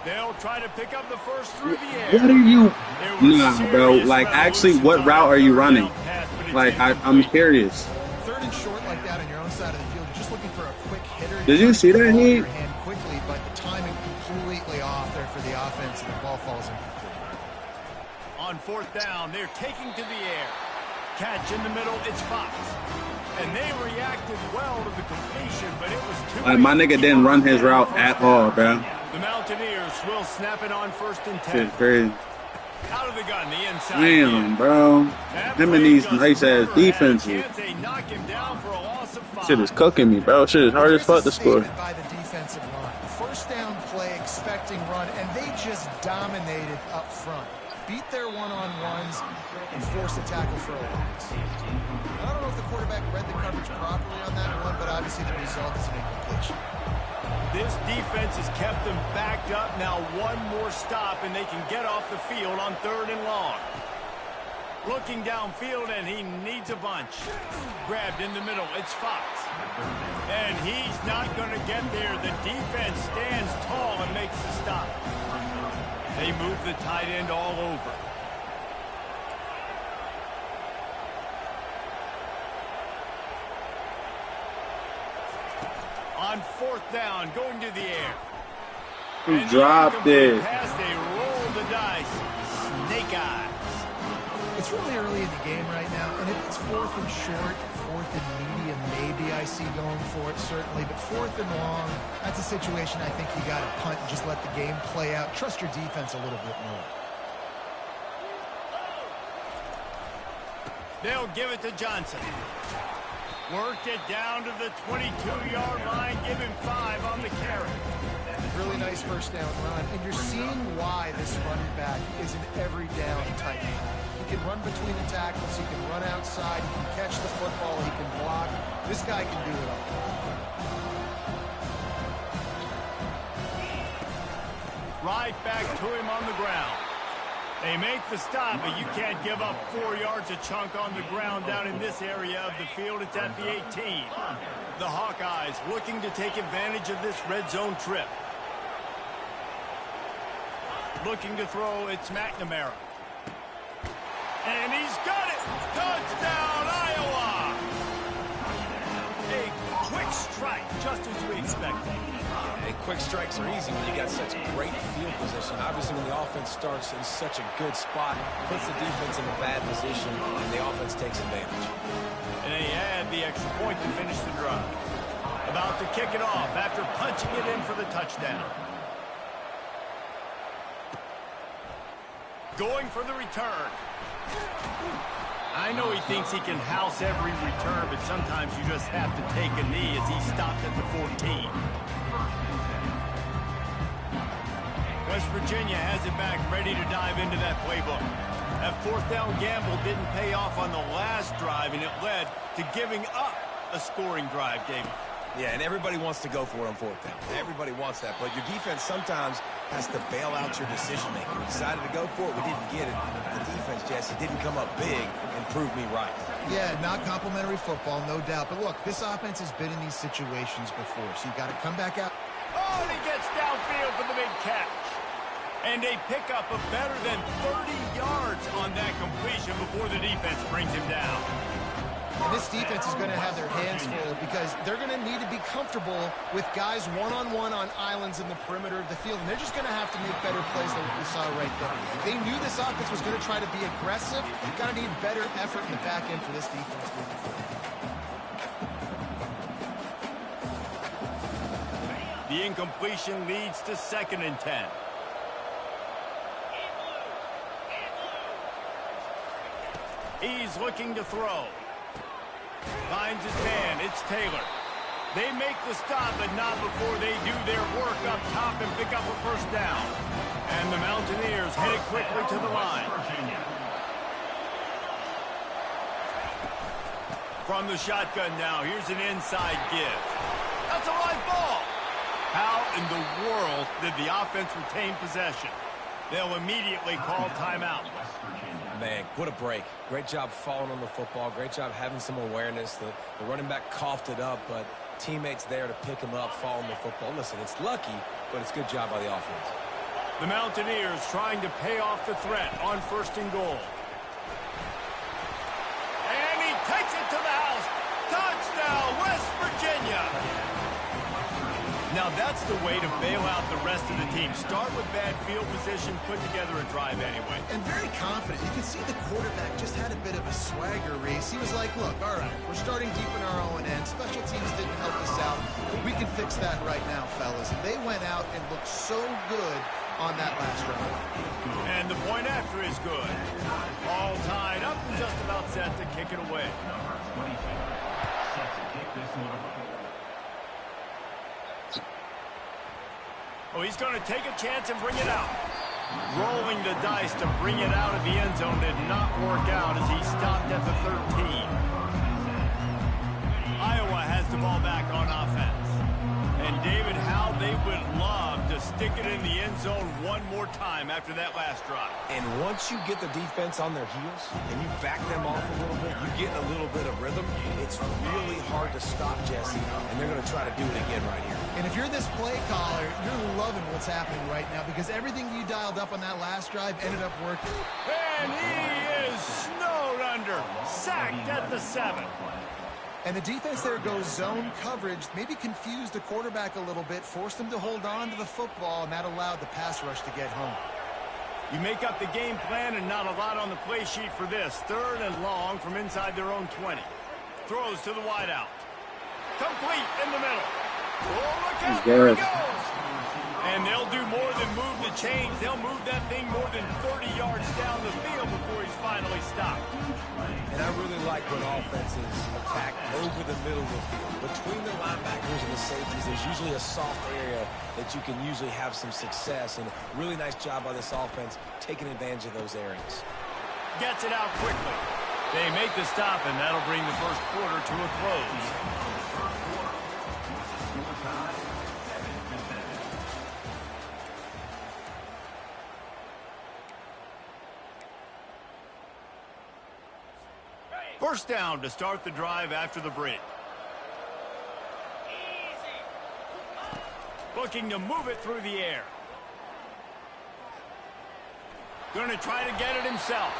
Speaker 1: They'll try to pick up the first through the air.
Speaker 2: What are you?
Speaker 1: There was
Speaker 2: Nah, bro.
Speaker 1: serious
Speaker 2: Like, actually,
Speaker 1: revolution
Speaker 2: what
Speaker 1: on
Speaker 2: route
Speaker 1: that
Speaker 2: are you
Speaker 1: third
Speaker 2: running?
Speaker 1: down pass, but it's
Speaker 2: Like, I'm
Speaker 1: incomplete.
Speaker 2: curious.
Speaker 4: Third and short like that on your own side of the field, you're just looking for a quick hitter.
Speaker 2: Did you see that
Speaker 4: Ball in
Speaker 2: heat?
Speaker 4: your hand quickly, but the timing completely off there for the offense, and the ball falls incomplete.
Speaker 1: On fourth down, they're taking to the air. Catch in the middle, it's Fox. And they reacted well to the completion, but it was too
Speaker 2: Like, my
Speaker 1: late to
Speaker 2: nigga
Speaker 1: keep
Speaker 2: didn't
Speaker 1: up
Speaker 2: run
Speaker 1: with
Speaker 2: his
Speaker 1: that
Speaker 2: route
Speaker 1: first
Speaker 2: at
Speaker 1: down.
Speaker 2: all, bro.
Speaker 1: The Mountaineers will snap it on first and 10.
Speaker 2: Shit crazy.
Speaker 1: Out of the gun, the inside.
Speaker 2: Damn, bro.
Speaker 1: That
Speaker 2: Him
Speaker 1: play
Speaker 2: and these
Speaker 1: just
Speaker 2: nice-ass
Speaker 1: never had a
Speaker 2: defenses.
Speaker 1: chance. They knock him down for a loss of 5.
Speaker 2: Shit is cooking me, bro. Shit is hard as fuck to score.
Speaker 4: Statement by the defensive line. First down play, expecting run, and they just dominated up front. Beat their one-on-ones and forced a tackle for a loss. I don't know if the quarterback read the coverage properly on that one, but obviously the result is an incompletion.
Speaker 1: This defense has kept them backed up. Now one more stop, and they can get off the field on third and long. Looking downfield, and he needs a bunch. Grabbed in the middle, it's Fox. And he's not going to get there. The defense stands tall and makes the stop. They move the tight end all over. On fourth down, going to the air.
Speaker 2: He
Speaker 1: And the
Speaker 2: dropped
Speaker 1: incomplete
Speaker 2: it.
Speaker 1: pass, they roll the dice. Snake eyes.
Speaker 4: It's really early in the game right now, and if it's fourth and short, fourth and medium, maybe I see going for it, certainly. But fourth and long, that's a situation I think you got to punt and just let the game play out. Trust your defense a little bit more.
Speaker 1: They'll give it to Johnson. Worked it down to the 22-yard line. Give him 5 on the carry.
Speaker 4: Really nice first down run, and you're seeing why this running back is an every down type. He can run between the tackles, he can run outside, he can catch the football, he can block. This guy can do it all.
Speaker 1: Right back to him on the ground. They make the stop, but you can't give up 4 yards a chunk on the ground down in this area of the field. It's at the 18. The Hawkeyes looking to take advantage of this red zone trip. Looking to throw, it's McNamara. And he's got it! Touchdown, Iowa! A quick strike, just as we expected.
Speaker 3: Hey, quick strikes are easy when you got such great field position. Obviously, when the offense starts in such a good spot, puts the defense in a bad position, and the offense takes advantage.
Speaker 1: And they add the extra point to finish the drive. About to kick it off after punching it in for the touchdown. Going for the return. I know he thinks he can house every return, but sometimes you just have to take a knee as he stopped at the 14. West Virginia has it back, ready to dive into that playbook. That fourth down gamble didn't pay off on the last drive, and it led to giving up a scoring drive, David.
Speaker 3: Yeah, and everybody wants to go for it on fourth down. Everybody wants that, but your defense sometimes has to bail out your decision-making. We decided to go for it. We didn't get it. The defense, Jesse, didn't come up big and prove me right.
Speaker 4: Yeah, not complimentary football, no doubt. But look, this offense has been in these situations before, so you got to come back out.
Speaker 1: Oh, and he gets downfield for the big catch. And they pick up a better than 30 yards on that completion before the defense brings him down.
Speaker 4: And this defense is going to have their hands full because they're going to need to be comfortable with guys one-on-one on islands in the perimeter of the field. And they're just going to have to make better plays than what we saw right there. They knew this offense was going to try to be aggressive. You've got to need better effort in the back end for this defense moving forward.
Speaker 1: The incompletion leads to 2nd and 10. He's looking to throw. Finds his man. It's Taylor. They make the stop, but not before they do their work up top and pick up a first down. And the Mountaineers head it quickly to the line. From the shotgun now, here's an inside give. That's a live ball. How in the world did the offense retain possession? They'll immediately call timeout.
Speaker 3: Man, what a break. Great job falling on the football. Great job having some awareness. The running back coughed it up, but teammates there to pick him up, fall on the football. Listen, it's lucky, but it's a good job by the offense.
Speaker 1: The Mountaineers trying to pay off the threat on 1st and goal. And he takes it to the house. Touchdown, West Virginia. Now that's the way to bail out the rest of the team. Start with bad field position, put together a drive anyway.
Speaker 4: And very confident. You can see the quarterback just had a bit of a swagger race. He was like, look, all right, we're starting deep in our own end. Special teams didn't help us out, but we can fix that right now, fellas. And they went out and looked so good on that last drive.
Speaker 1: And the point after is good. All tied up and just about set to kick it away. Oh, he's going to take a chance and bring it out. Rolling the dice to bring it out of the end zone did not work out as he stopped at the 13. Iowa has the ball back on offense. And David, how they would love to stick it in the end zone one more time after that last drive.
Speaker 3: And once you get the defense on their heels and you back them off a little bit, you get a little bit of rhythm, it's really hard to stop, Jesse, and they're going to try to do it again right here.
Speaker 4: And if you're this play caller, you're loving what's happening right now because everything you dialed up on that last drive ended up working.
Speaker 1: And he is snowed under, sacked at the 7.
Speaker 4: And the defense there goes zone coverage, maybe confused the quarterback a little bit, forced him to hold on to the football, and that allowed the pass rush to get home.
Speaker 1: You make up the game plan and not a lot on the play sheet for this. 3rd and long from inside their own 20. Throws to the wideout. Complete in the middle. Oh, look out, there he goes. And they'll do more than move the chains. They'll move that thing more than 30 yards down the field before he's finally stopped.
Speaker 3: And I really like when offenses attack over the middle of the field. Between the linebackers and the safeties, there's usually a soft area that you can usually have some success. And really nice job by this offense taking advantage of those areas.
Speaker 1: Gets it out quickly. They make the stop, and that'll bring the first quarter to a close. First down to start the drive after the break. Looking to move it through the air. Going to try to get it himself.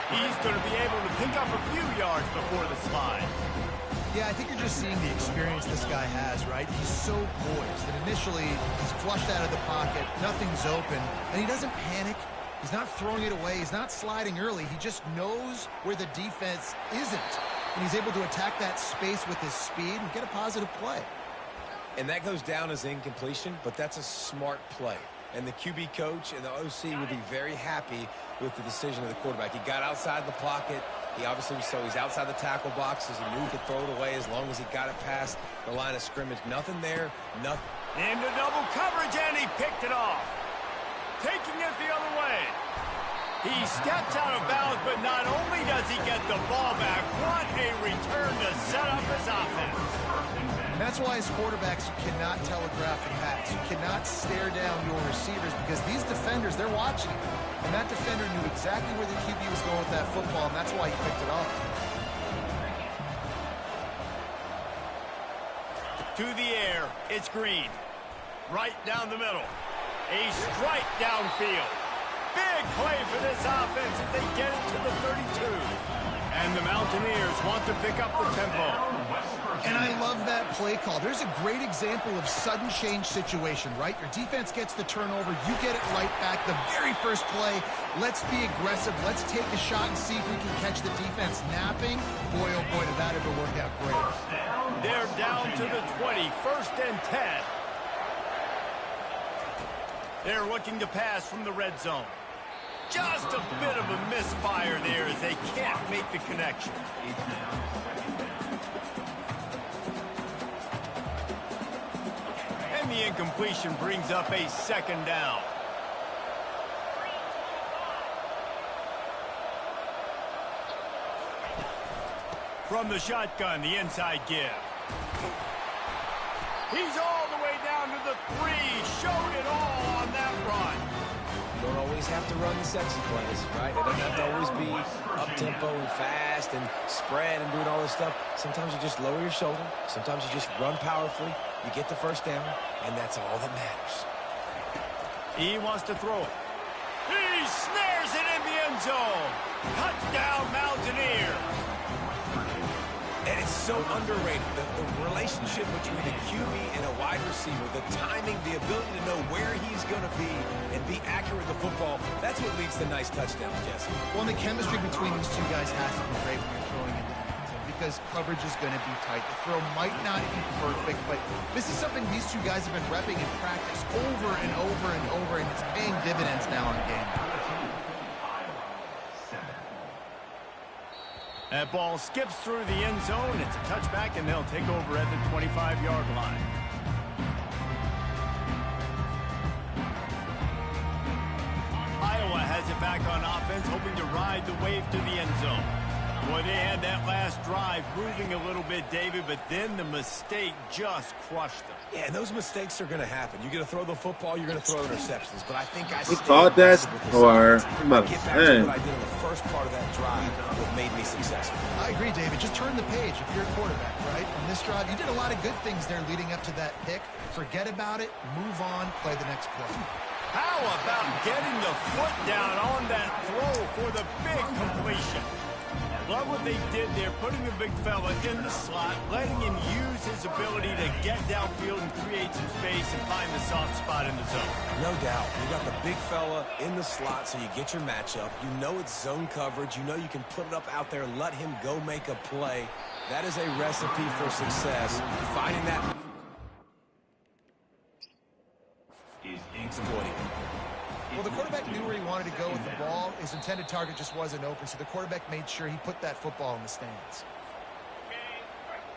Speaker 1: He's going to be able to pick up a few yards before the slide.
Speaker 4: Yeah, I think you're just seeing the experience this guy has, right? He's so poised. And initially, he's flushed out of the pocket. Nothing's open. And he doesn't panic. He's not throwing it away. He's not sliding early. He just knows where the defense isn't. And he's able to attack that space with his speed and get a positive play.
Speaker 3: And that goes down as incompletion, but that's a smart play. And the QB coach and the OC will be very happy with the decision of the quarterback. He got outside the pocket. He obviously so he's outside the tackle boxes. He knew he could throw it away as long as he got it past the line of scrimmage. Nothing there, nothing.
Speaker 1: Into double coverage, and he picked it off. Taking it the other way. He steps out of bounds, but not only does he get the ball back, what a return to set up his offense.
Speaker 4: And that's why as quarterbacks, you cannot telegraph the pass. You cannot stare down your receivers because these defenders, they're watching you. And that defender knew exactly where the QB was going with that football, and that's why he picked it off.
Speaker 1: To the air, it's Green. Right down the middle. A strike downfield. Big play for this offense as they get it to the 32. And the Mountaineers want to pick up the tempo.
Speaker 4: And I love that play call. There's a great example of sudden change situation, right? Your defense gets the turnover. You get it right back. The very first play, let's be aggressive. Let's take a shot and see if we can catch the defense napping. Boy, oh boy, did that ever work out great.
Speaker 1: They're down to the 20, 1st and 10. They're looking to pass from the red zone. Just a bit of a misfire there as they can't make the connection. And the incompletion brings up a 2nd down. From the shotgun, the inside give. He's all the way down to the 3. Showed it all on that run.
Speaker 3: You don't always have to run the sexy plays, right? It doesn't have to always be up-tempo and fast and spread and doing all this stuff. Sometimes you just lower your shoulder. Sometimes you just run powerfully. You get the first down, and that's all that matters.
Speaker 1: He wants to throw it. He snares it in the end zone. Touchdown, Mountaineers.
Speaker 3: And it's so underrated, the relationship between a QB and a wide receiver, the timing, the ability to know where he's going to be and be accurate with the football, that's what leads to nice touchdowns, Jesse.
Speaker 4: Well, and the chemistry between these two guys has to be great when you're throwing into the end zone because coverage is going to be tight. The throw might not be perfect, but this is something these two guys have been repping in practice over and over and over, and it's paying dividends now in the game.
Speaker 1: That ball skips through the end zone. It's a touchback, and they'll take over at the 25-yard line. Iowa has it back on offense, hoping to ride the wave to the end zone. Boy, they had that last drive moving a little bit, David, but then the mistake just crushed them.
Speaker 3: Yeah, and those mistakes are going to happen. You're going to throw the football, you're going to throw interceptions. But I think I
Speaker 2: thought that, or
Speaker 3: get back to what I did in the first part of that drive that made me successful.
Speaker 4: I agree, David. Just turn the page if you're a quarterback, right? On this drive, you did a lot of good things there leading up to that pick. Forget about it, move on, play the next play.
Speaker 1: How about getting the foot down on that throw for the big completion? Love what they did there, putting the big fella in the slot, letting him use his ability to get downfield and create some space and find the soft spot in the zone.
Speaker 3: No doubt. You got the big fella in the slot, so you get your matchup. You know it's zone coverage. You know you can put it up out there, let him go make a play. That is a recipe for success. Finding that
Speaker 6: is exploiting.
Speaker 4: Well, the quarterback knew where he wanted to go with the ball. His intended target just wasn't open, so the quarterback made sure he put that football in the stands.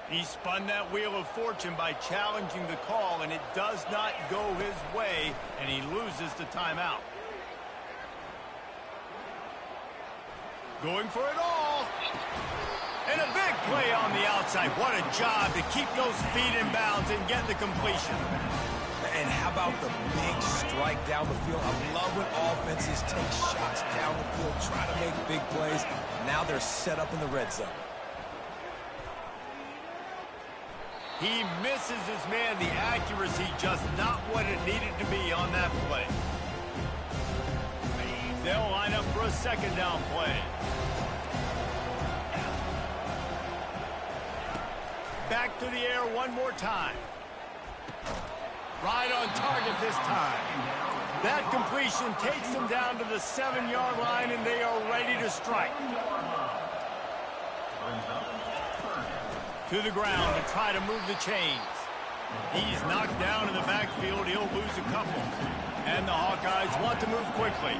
Speaker 1: He spun that wheel of fortune by challenging the call, and it does not go his way, and he loses the timeout. Going for it all. And a big play on the outside. What a job to keep those feet in bounds and get the completion.
Speaker 3: And how about the big strike down the field? I love when offenses take shots down the field, try to make big plays. Now they're set up in the red zone.
Speaker 1: He misses his man. The accuracy just not what it needed to be on that play. They'll line up for a second down play. Back to the air one more time. Right on target this time. That completion takes them down to the 7-yard line, and they are ready to strike. To the ground to try to move the chains. He's knocked down in the backfield. He'll lose a couple. And the Hawkeyes want to move quickly.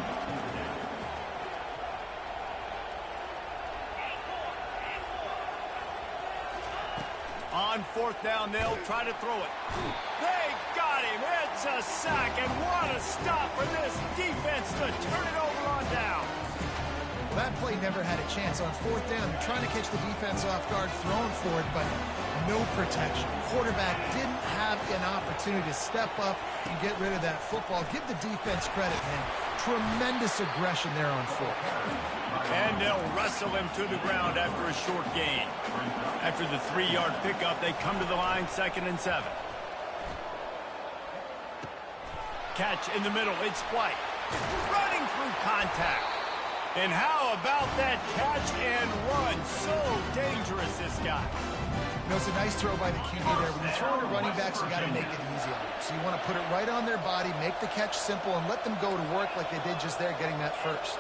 Speaker 1: On fourth down, they'll try to throw it. They got him. It's a sack, and what a stop for this defense to turn it over on down.
Speaker 4: Well, that play never had a chance. On fourth down, they're trying to catch the defense off guard, throwing for it, but no protection. Quarterback didn't have an opportunity to step up and get rid of that football. Give the defense credit, man. Tremendous aggression there on fourth.
Speaker 1: And they'll wrestle him to the ground after a short gain. After the 3-yard pickup, they come to the line, 2nd and 7. Catch in the middle, it's White. Running through contact. And how about that catch and run? So dangerous, this guy.
Speaker 4: You know, it's a nice throw by the QB there. When you're throwing to running backs, you got to make it easy on them. So you want to put it right on their body, make the catch simple, and let them go to work like they did just there, getting that first.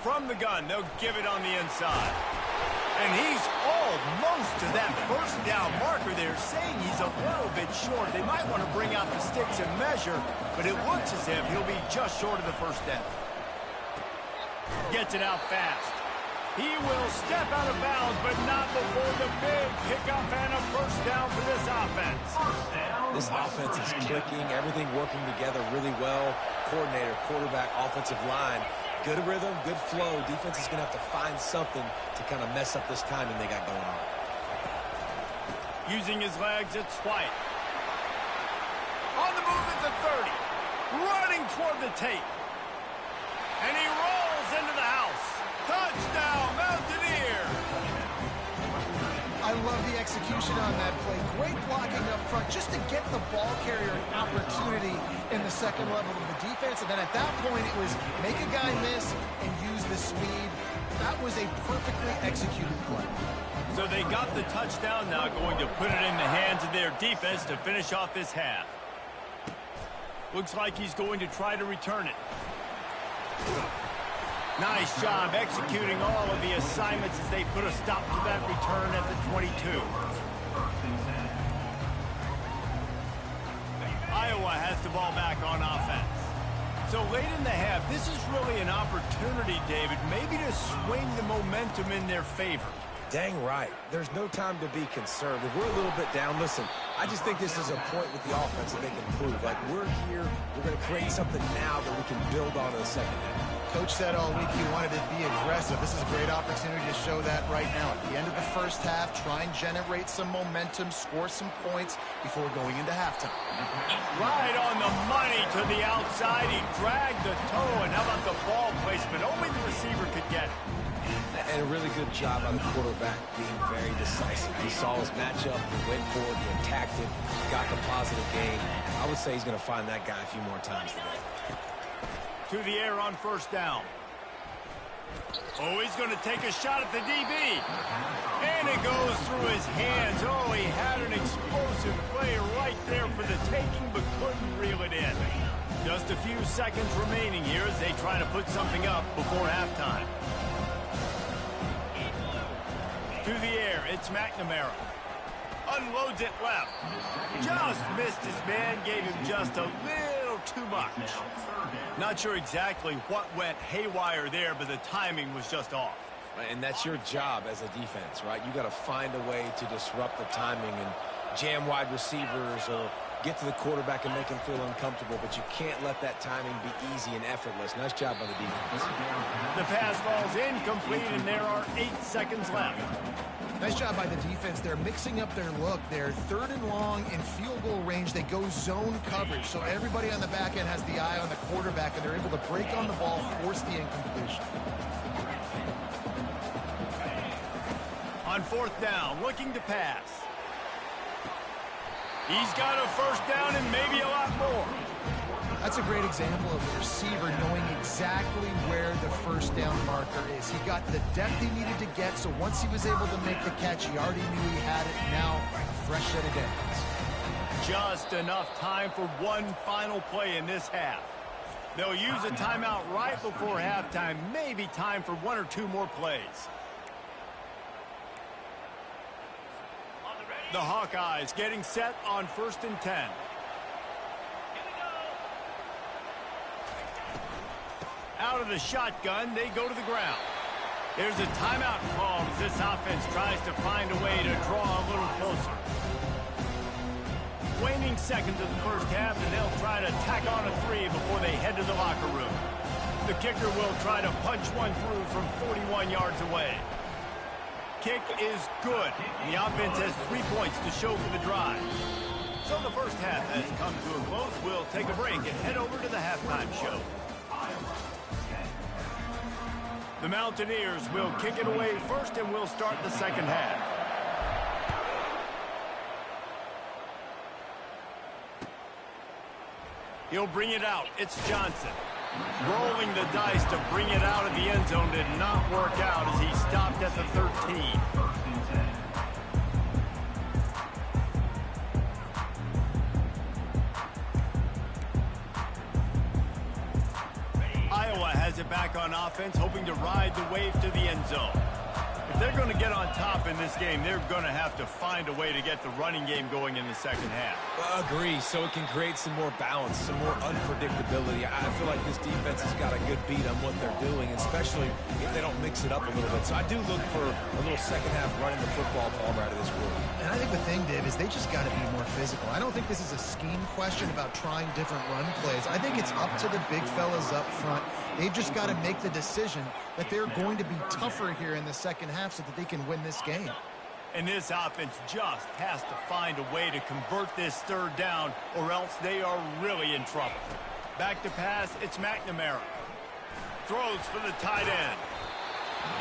Speaker 1: From the gun, they'll give it on the inside. And he's almost to that first down marker there, saying he's a little bit short. They might want to bring out the sticks and measure, but it looks as if he'll be just short of the first down. Gets it out fast. He will step out of bounds, but not before the big pickup and a first down for this offense.
Speaker 3: This offense is clicking, everything working together really well. Coordinator, quarterback, offensive line. Good rhythm, good flow. Defense is going to have to find something to kind of mess up this timing they got going on.
Speaker 1: Using his legs, it's White. On the move at the 30. Running toward the tape. And he rolls into the house. Touchdown, Mountaineers!
Speaker 4: I love the execution on that play. Great blocking up front just to get the ball carrier an opportunity in the second level of the defense. And then at that point, it was make a guy miss and use the speed. That was a perfectly executed play.
Speaker 1: So they got the touchdown, now going to put it in the hands of their defense to finish off this half. Looks like he's going to try to return it. Nice job executing all of the assignments as they put a stop to that return at the 22. Iowa has the ball back on offense. So late in the half, this is really an opportunity, David, maybe to swing the momentum in their favor.
Speaker 3: Dang right. There's no time to be concerned. If we're a little bit down, listen, I just think this is a point with the offense that they can prove. Like, we're here, we're going to create something now that we can build on in the second half.
Speaker 4: Coach said all week he wanted to be aggressive. This is a great opportunity to show that right now. At the end of the first half, try and generate some momentum, score some points before going into halftime.
Speaker 1: Right on the money to the outside. He dragged the toe, and how about the ball placement? Only the receiver could get it.
Speaker 3: And a really good job by the quarterback being very decisive. He saw his matchup, he went for it, he attacked it, got the positive gain. I would say he's going to find that guy a few more times today.
Speaker 1: To the air on first down. Oh, he's going to take a shot at the DB. And it goes through his hands. Oh, he had an explosive play right there for the taking, but couldn't reel it in. Just a few seconds remaining here as they try to put something up before halftime. To the air, it's McNamara. Unloads it left. Just missed his man, gave him just a little too much. Not sure exactly what went haywire there, but the timing was just off.
Speaker 3: And that's your job as a defense, right? You got to find a way to disrupt the timing and jam wide receivers or get to the quarterback and make him feel uncomfortable, but you can't let that timing be easy and effortless. Nice job by the defense.
Speaker 1: The pass falls incomplete, and there are 8 seconds left.
Speaker 4: Nice job by the defense. They're mixing up their look. They're third and long in field goal range. They go zone coverage, so everybody on the back end has the eye on the quarterback, and they're able to break on the ball, force the incompletion.
Speaker 1: On On 4th down, looking to pass. He's got a first down and maybe a lot more.
Speaker 4: That's a great example of a receiver knowing exactly where the first down marker is. He got the depth he needed to get, so once he was able to make the catch, he already knew he had it. Now, a fresh set of downs.
Speaker 1: Just enough time for one final play in this half. They'll use a timeout right before halftime. Maybe time for 1 or 2 more plays. The Hawkeyes getting set on 1st and 10. Out of the shotgun, they go to the ground. There's a timeout called as this offense tries to find a way to draw a little closer. Waning seconds of the first half, and they'll try to tack on a 3 before they head to the locker room. The kicker will try to punch one through from 41 yards away. Kick is good. The offense has 3 points to show for the drive. So the first half has come to a close. We'll take a break and head over to the halftime show. The Mountaineers will kick it away first, and we'll start the second half. He'll bring it out. It's Johnson. Rolling the dice to bring it out of the end zone did not work out as he stopped at the 13. Iowa has it back on offense, hoping to ride the wave to the end zone. If they're going to get on top in this game, they're going to have to find a way to get the running game going in the second half.
Speaker 3: Agree, so it can create some more balance, some more unpredictability. I feel like this defense has got a good beat on what they're doing, especially if they don't mix it up a little bit. So I do look for a little second half running the football ball out of this group.
Speaker 4: And I think the thing, Dave, is they just got to be more physical. I don't think this is a scheme question about trying different run plays. I think it's up to the big fellas up front. They've just got to make the decision that they're going to be tougher here in the second half so that they can win this game.
Speaker 1: And this offense just has to find a way to convert this third down, or else they are really in trouble. Back to pass, it's McNamara. Throws for the tight end.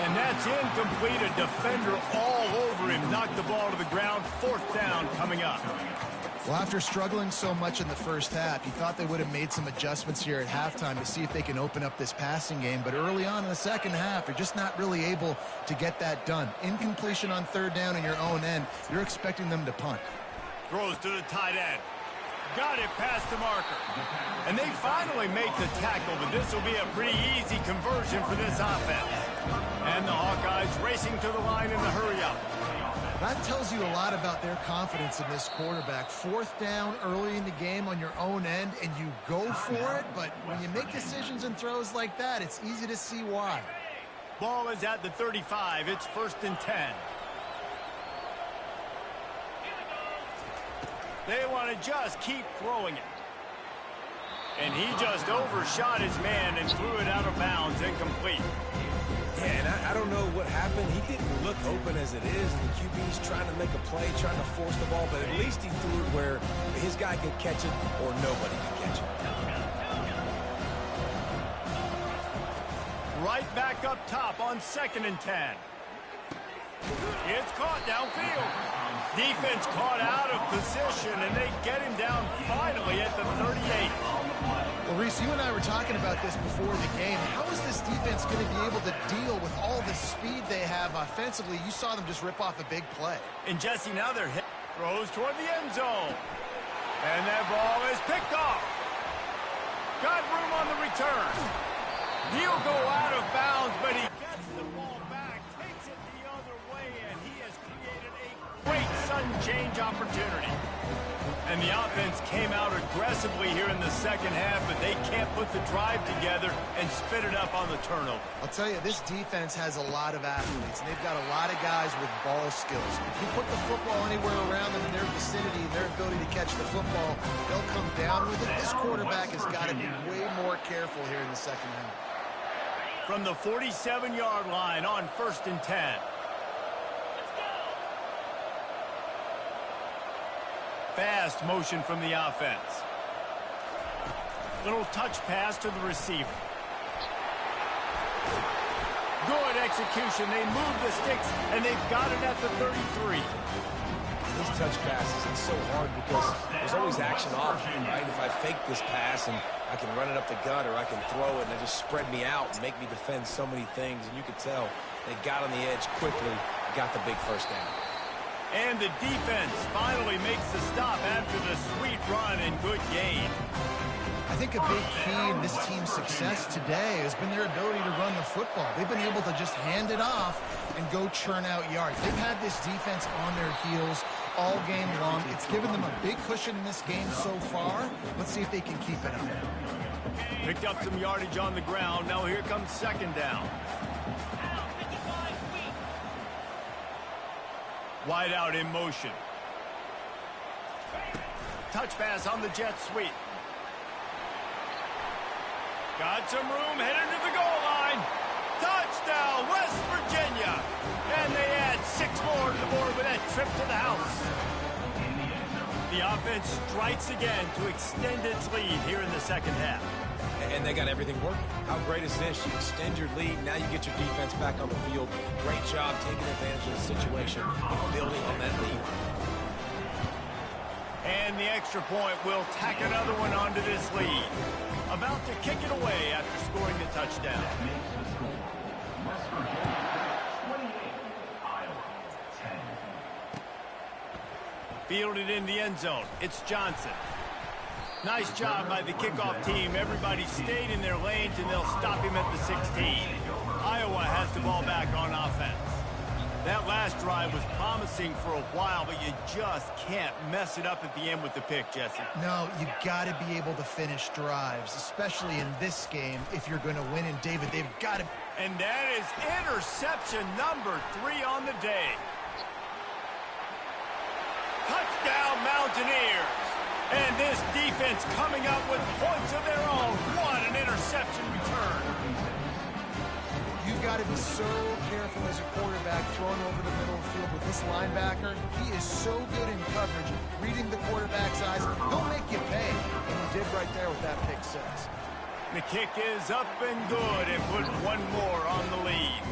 Speaker 1: And that's incomplete. A defender all over him. Knocked the ball to the ground. 4th down coming up.
Speaker 4: Well, after struggling so much in the first half, you thought they would have made some adjustments here at halftime to see if they can open up this passing game. But early on in the second half, you're just not really able to get that done. Incompletion on 3rd down in your own end. You're expecting them to punt.
Speaker 1: Throws to the tight end. Got it past the marker. And they finally make the tackle, but this will be a pretty easy conversion for this offense. And the Hawkeyes racing to the line in the hurry-up.
Speaker 4: That tells you a lot about their confidence in this quarterback. 4th down early in the game on your own end, and you go for it, but when you make decisions and throws like that, it's easy to see why.
Speaker 1: Ball is at the 35. It's 1st and 10. They want to just keep throwing it. And he just overshot his man and threw it out of bounds, incomplete.
Speaker 3: Yeah, and I don't know what happened. He didn't look open as it is, and the QB's trying to make a play, trying to force the ball, but at least he threw it where his guy could catch it or nobody could catch it.
Speaker 1: Right back up top on 2nd and 10. It's caught downfield. Defense caught out of position, and they get him down finally at the 38.
Speaker 4: Well, Reese, you and I were talking about this before the game. How is this defense going to be able to deal with all the speed they have offensively? You saw them just rip off a big play.
Speaker 1: And Jesse, now they're hit. Throws toward the end zone. And that ball is picked off. Got room on the return. He'll go out of bounds, but he gets the ball back, takes it the other way, and he has created a great sudden change opportunity. And the offense came out aggressively here in the second half, but they can't put the drive together and spit it up on the turnover.
Speaker 4: I'll tell you, this defense has a lot of athletes, and they've got a lot of guys with ball skills. If you put the football anywhere around them in their vicinity and their ability to catch the football, they'll come down with it. This quarterback has got to be way more careful here in the second half.
Speaker 1: From the 47-yard line on 1st and 10. Fast motion from the offense. Little touch pass to the receiver. Good execution. They move the sticks, and they've got it at the 33.
Speaker 3: These touch passes, it's so hard because there's always action off, right? If I fake this pass and I can run it up the gut or I can throw it and it just spread me out and make me defend so many things. And you could tell they got on the edge quickly, got the big first down.
Speaker 1: And the defense finally makes the stop after the sweet run and good gain.
Speaker 4: I think a big key in this team's success today has been their ability to run the football. They've been able to just hand it off and go churn out yards. They've had this defense on their heels all game long. It's given them a big cushion in this game so far. Let's see if they can keep it up.
Speaker 1: Picked up some yardage on the ground. Now here comes second down. Wide out in motion. Touch pass on the jet sweep. Got some room, headed to the goal line. Touchdown, West Virginia. And they add 6 more to the board with that trip to the house. The offense strikes again to extend its lead here in the second half.
Speaker 3: And they got everything working. How great is this? You extend your lead, now you get your defense back on the field. Great job taking advantage of the situation and building on that lead.
Speaker 1: And the extra point will tack another one onto this lead. About to kick it away after scoring the touchdown. Fielded in the end zone. It's Johnson. Nice job by the kickoff team. Everybody stayed in their lanes, and they'll stop him at the 16. Iowa has the ball back on offense. That last drive was promising for a while, but you just can't mess it up at the end with the pick, Jesse.
Speaker 4: No, you got to be able to finish drives, especially in this game if you're going to win. And, David, they've got to...
Speaker 1: And that is interception number 3 on the day. Touchdown, Mountaineers. And this defense coming up with points of their own. What an interception return.
Speaker 4: You've got to be so careful as a quarterback throwing over the middle of the field with this linebacker. He is so good in coverage, reading the quarterback's eyes. He'll make you pay, and he did right there with that pick 6.
Speaker 1: The kick is up and good and put one more on the lead.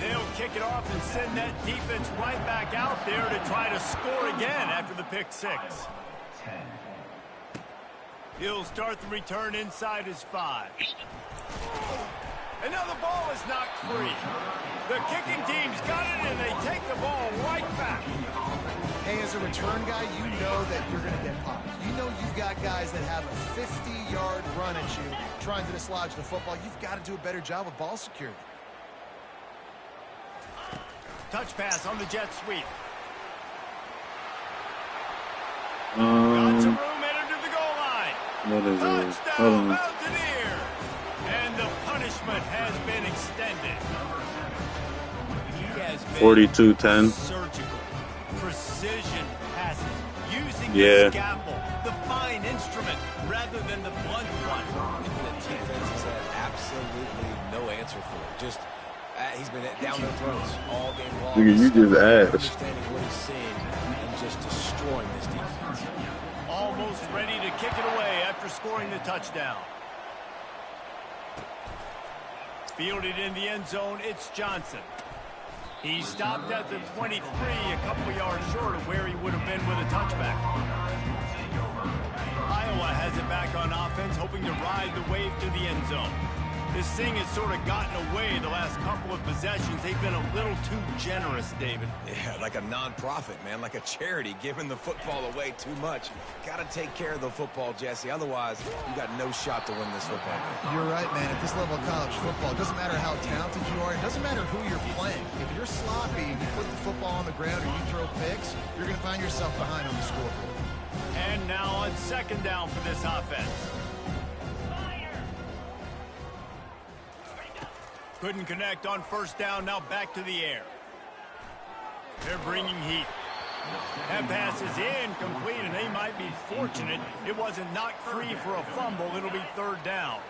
Speaker 1: They'll kick it off and send that defense right back out there to try to score again after the pick 6. He'll start the return inside his 5. And now the ball is knocked free. The kicking team's got it, and they take the ball right back.
Speaker 4: Hey, as a return guy, you know that you're going to get popped. You know you've got guys that have a 50-yard run at you trying to dislodge the football. You've got to do a better job of ball security.
Speaker 1: Touch pass on the jet sweep. Got some room, headed to the goal line.
Speaker 2: What is it?
Speaker 1: Touchdown, Mountaineer. And the punishment has been extended. He has been
Speaker 2: 42-10.
Speaker 1: surgical, precision passes, using
Speaker 2: Yeah.
Speaker 1: the scalpel, the fine instrument, rather than the blunt one.
Speaker 3: And the defense has had absolutely no answer for it. Just he's been down their throats all game long.
Speaker 2: Nigga, you just asked.
Speaker 3: Understanding what he's seeing and just destroying this defense.
Speaker 1: Almost ready to kick it away after scoring the touchdown. Fielded in the end zone, it's Johnson. He stopped at the 23, a couple yards short of where he would have been with a touchback. Iowa has it back on offense, hoping to ride the wave to the end zone. This thing has sort of gotten away the last couple of possessions. They've been a little too generous, David.
Speaker 3: Yeah, like a non-profit, man, like a charity, giving the football away too much. Got to take care of the football, Jesse. Otherwise, you got no shot to win this football game.
Speaker 4: You're right, man. At this level of college football, it doesn't matter how talented you are. It doesn't matter who you're playing. If you're sloppy and you put the football on the ground or you throw picks, you're going to find yourself behind on the scoreboard.
Speaker 1: And now on second down for this offense. Couldn't connect on first down, now back to the air. They're bringing heat. That pass is incomplete, and they might be fortunate it wasn't knocked free for a fumble. It'll be third down.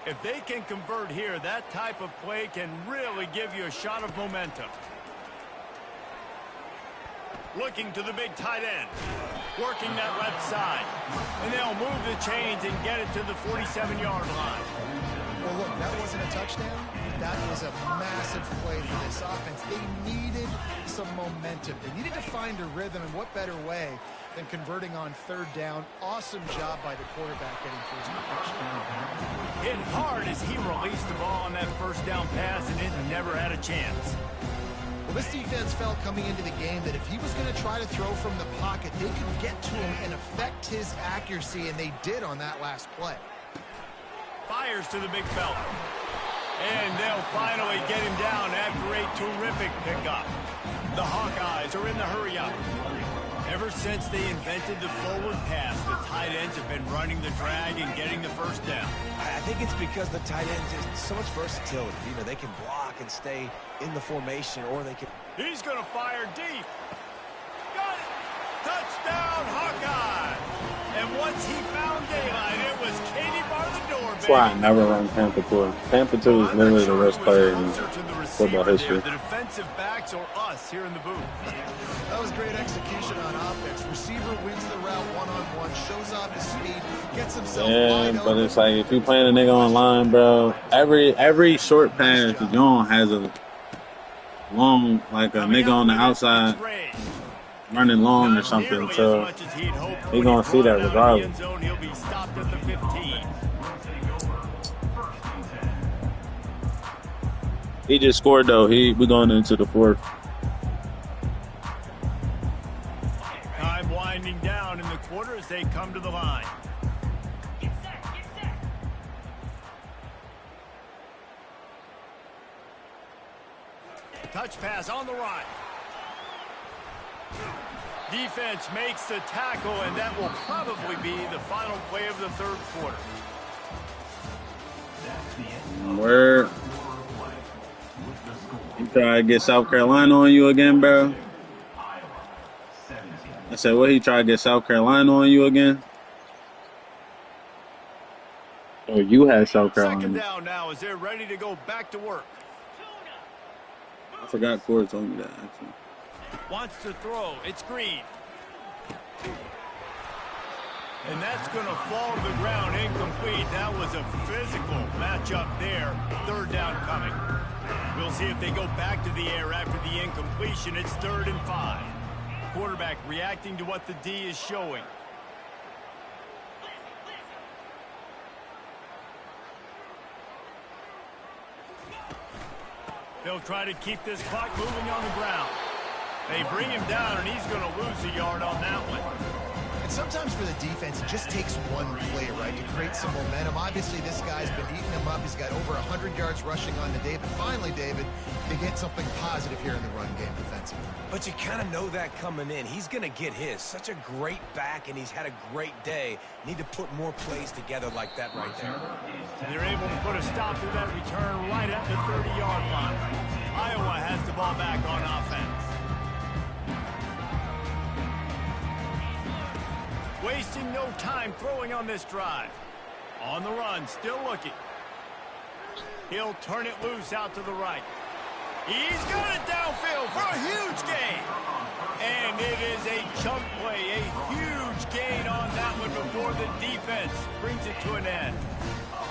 Speaker 1: If they can convert here, that type of play can really give you a shot of momentum. Looking to the big tight end. Working that left side. And they'll move the chains and get it to the 47-yard line.
Speaker 4: Well, look, that wasn't a touchdown. That was a massive play for this offense. They needed some momentum. They needed to find a rhythm, and what better way than converting on third down. Awesome job by the quarterback getting first down.
Speaker 1: Hit hard as he released the ball on that first down pass, and it never had a chance.
Speaker 4: Well, this defense felt coming into the game that if he was going to try to throw from the pocket, they could get to him and affect his accuracy, and they did on that last play.
Speaker 1: Fires to the big fella. And they'll finally get him down after a terrific pickup. The Hawkeyes are in the hurry-up. Ever since they invented the forward pass, the tight ends have been running the drag and getting the first down.
Speaker 3: I think it's because the tight ends is so much versatility. You know, they can block and stay in the formation, or they can...
Speaker 1: He's going to fire deep. Got it! Touchdown, Hawkeye! And once he found daylight, it was Katie bar the door, baby.
Speaker 5: That's why I never run Tampa 2. Tampa 2 is literally the worst player in football history.
Speaker 1: The defensive backs or us here in the booth.
Speaker 4: That was great execution on offense. Receiver wins the route one-on-one, shows off his speed, gets himself wide
Speaker 5: Yeah, but
Speaker 4: open.
Speaker 5: it's like if you playing a nigga online, bro, every short pass that John has a long, like a nigga on the outside running long or something, so he gonna see that regardless.
Speaker 1: He'll be stopped at the 15.
Speaker 5: He just scored though. We going into the fourth.
Speaker 1: Time winding down in the quarter as they come to the line. Touch pass on the right. Defense makes the tackle, and that will probably be the final play of the third quarter.
Speaker 5: Where you try to get South Carolina on you again, bro? I said, what, he try to get South Carolina on you again? Or you had South
Speaker 1: Second
Speaker 5: Carolina?
Speaker 1: down now as they're ready to go back to work.
Speaker 5: I forgot Corey told me that, actually.
Speaker 1: Wants to throw. It's Green. And that's going to fall to the ground incomplete. That was a physical matchup there. Third down coming. We'll see if they go back to the air after the incompletion. It's 3rd and 5. Quarterback reacting to what the D is showing. They'll try to keep this clock moving on the ground. They bring him down, and he's going to lose a yard on that one.
Speaker 4: And sometimes for the defense, it just takes one play, right, to create some momentum. Obviously, this guy's been eating him up. He's got over 100 yards rushing on the day. But finally, David, they get something positive here in the run game defensively.
Speaker 3: But you kind of know that coming in. He's going to get his. Such a great back, and he's had a great day. Need to put more plays together like that right there.
Speaker 1: They're able to put a stop to that return right at the 30-yard line. Iowa has the ball back on offense. Wasting no time throwing on this drive. On the run, still looking. He'll turn it loose out to the right. He's got it downfield for a huge gain. And it is a chunk play, a huge gain on that one before the defense brings it to an end.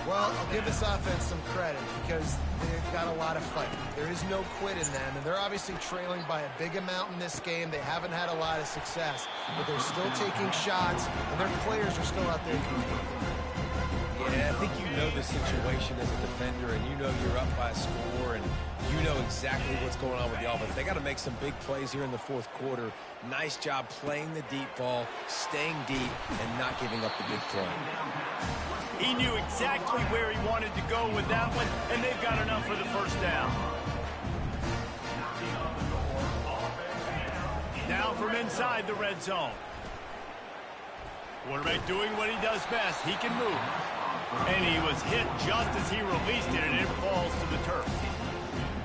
Speaker 4: Well, I'll give this offense some credit because they've got a lot of fight. There is no quit in them, and they're obviously trailing by a big amount in this game. They haven't had a lot of success, but they're still taking shots, and their players are still out there competing.
Speaker 3: Yeah, I think you know the situation as a defender, and you know you're up by a score, and you know exactly what's going on with the offense. They got to make some big plays here in the fourth quarter. Nice job playing the deep ball, staying deep, and not giving up the big play.
Speaker 1: He knew exactly where he wanted to go with that one, and they've got enough for the first down. Now from inside the red zone. Quarterback doing what he does best. He can move. And he was hit just as he released it, and it falls to the turf.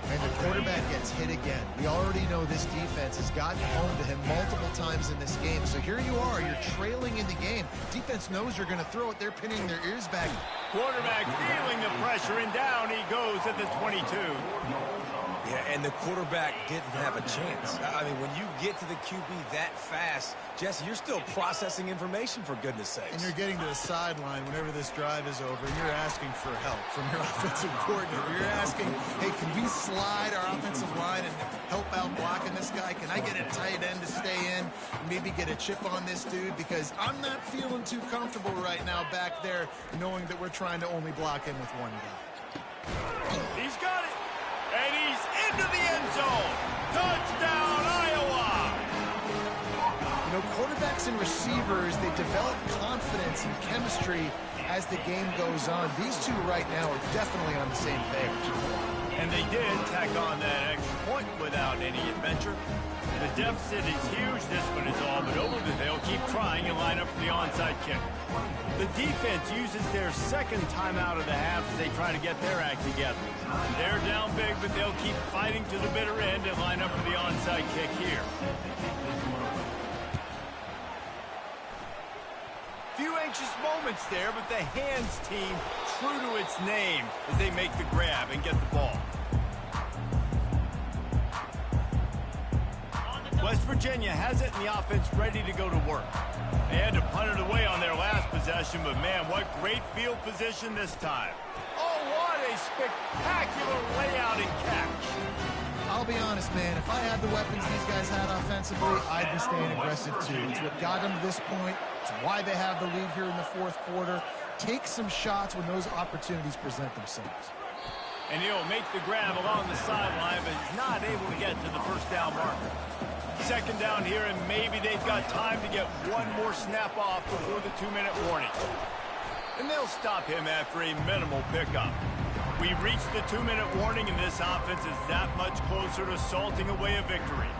Speaker 4: And the quarterback gets hit again. We already know this defense has gotten home to him multiple times in this game. So here you are, you're trailing in the game. Defense knows you're going to throw it. They're pinning their ears back.
Speaker 1: Quarterback feeling the pressure, and down he goes at the 22.
Speaker 3: Yeah, and the quarterback didn't have a chance. I mean, when you get to the QB that fast, Jesse, you're still processing information, for goodness sakes.
Speaker 4: And you're getting to the sideline whenever this drive is over, and you're asking for help from your offensive coordinator. You're asking, hey, can we slide our offensive line and help out blocking this guy? Can I get a tight end to stay in, maybe get a chip on this dude? Because I'm not feeling too comfortable right now back there knowing that we're trying to only block him with one guy.
Speaker 1: He's got it. And he's into the end zone. Touchdown, Iowa!
Speaker 4: You know, quarterbacks and receivers, they develop confidence and chemistry as the game goes on. These two right now are definitely on the same page.
Speaker 1: And they did tack on that extra point without any adventure. The deficit is huge. This one is all but over, but they'll keep trying and line up for the onside kick. The defense uses their second timeout of the half as they try to get their act together. They're down big, but they'll keep fighting to the bitter end and line up for the onside kick here. Few anxious moments there, but the hands team true to its name as they make the grab and get the ball. West Virginia has it, and the offense ready to go to work. They had to punt it away on their last possession, but man, what great field position this time. Oh, what a spectacular layout and catch.
Speaker 4: I'll be honest, man, if I had the weapons these guys had offensively, I'd be staying aggressive too. It's what got them to this point. It's why they have the lead here in the fourth quarter. Take some shots when those opportunities present themselves.
Speaker 1: And he'll make the grab along the sideline, but he's not able to get to the first down marker. Second down here, and maybe they've got time to get one more snap off before the 2-minute warning. And they'll stop him after a minimal pickup. We've reached the 2-minute warning, and this offense is that much closer to salting away a victory.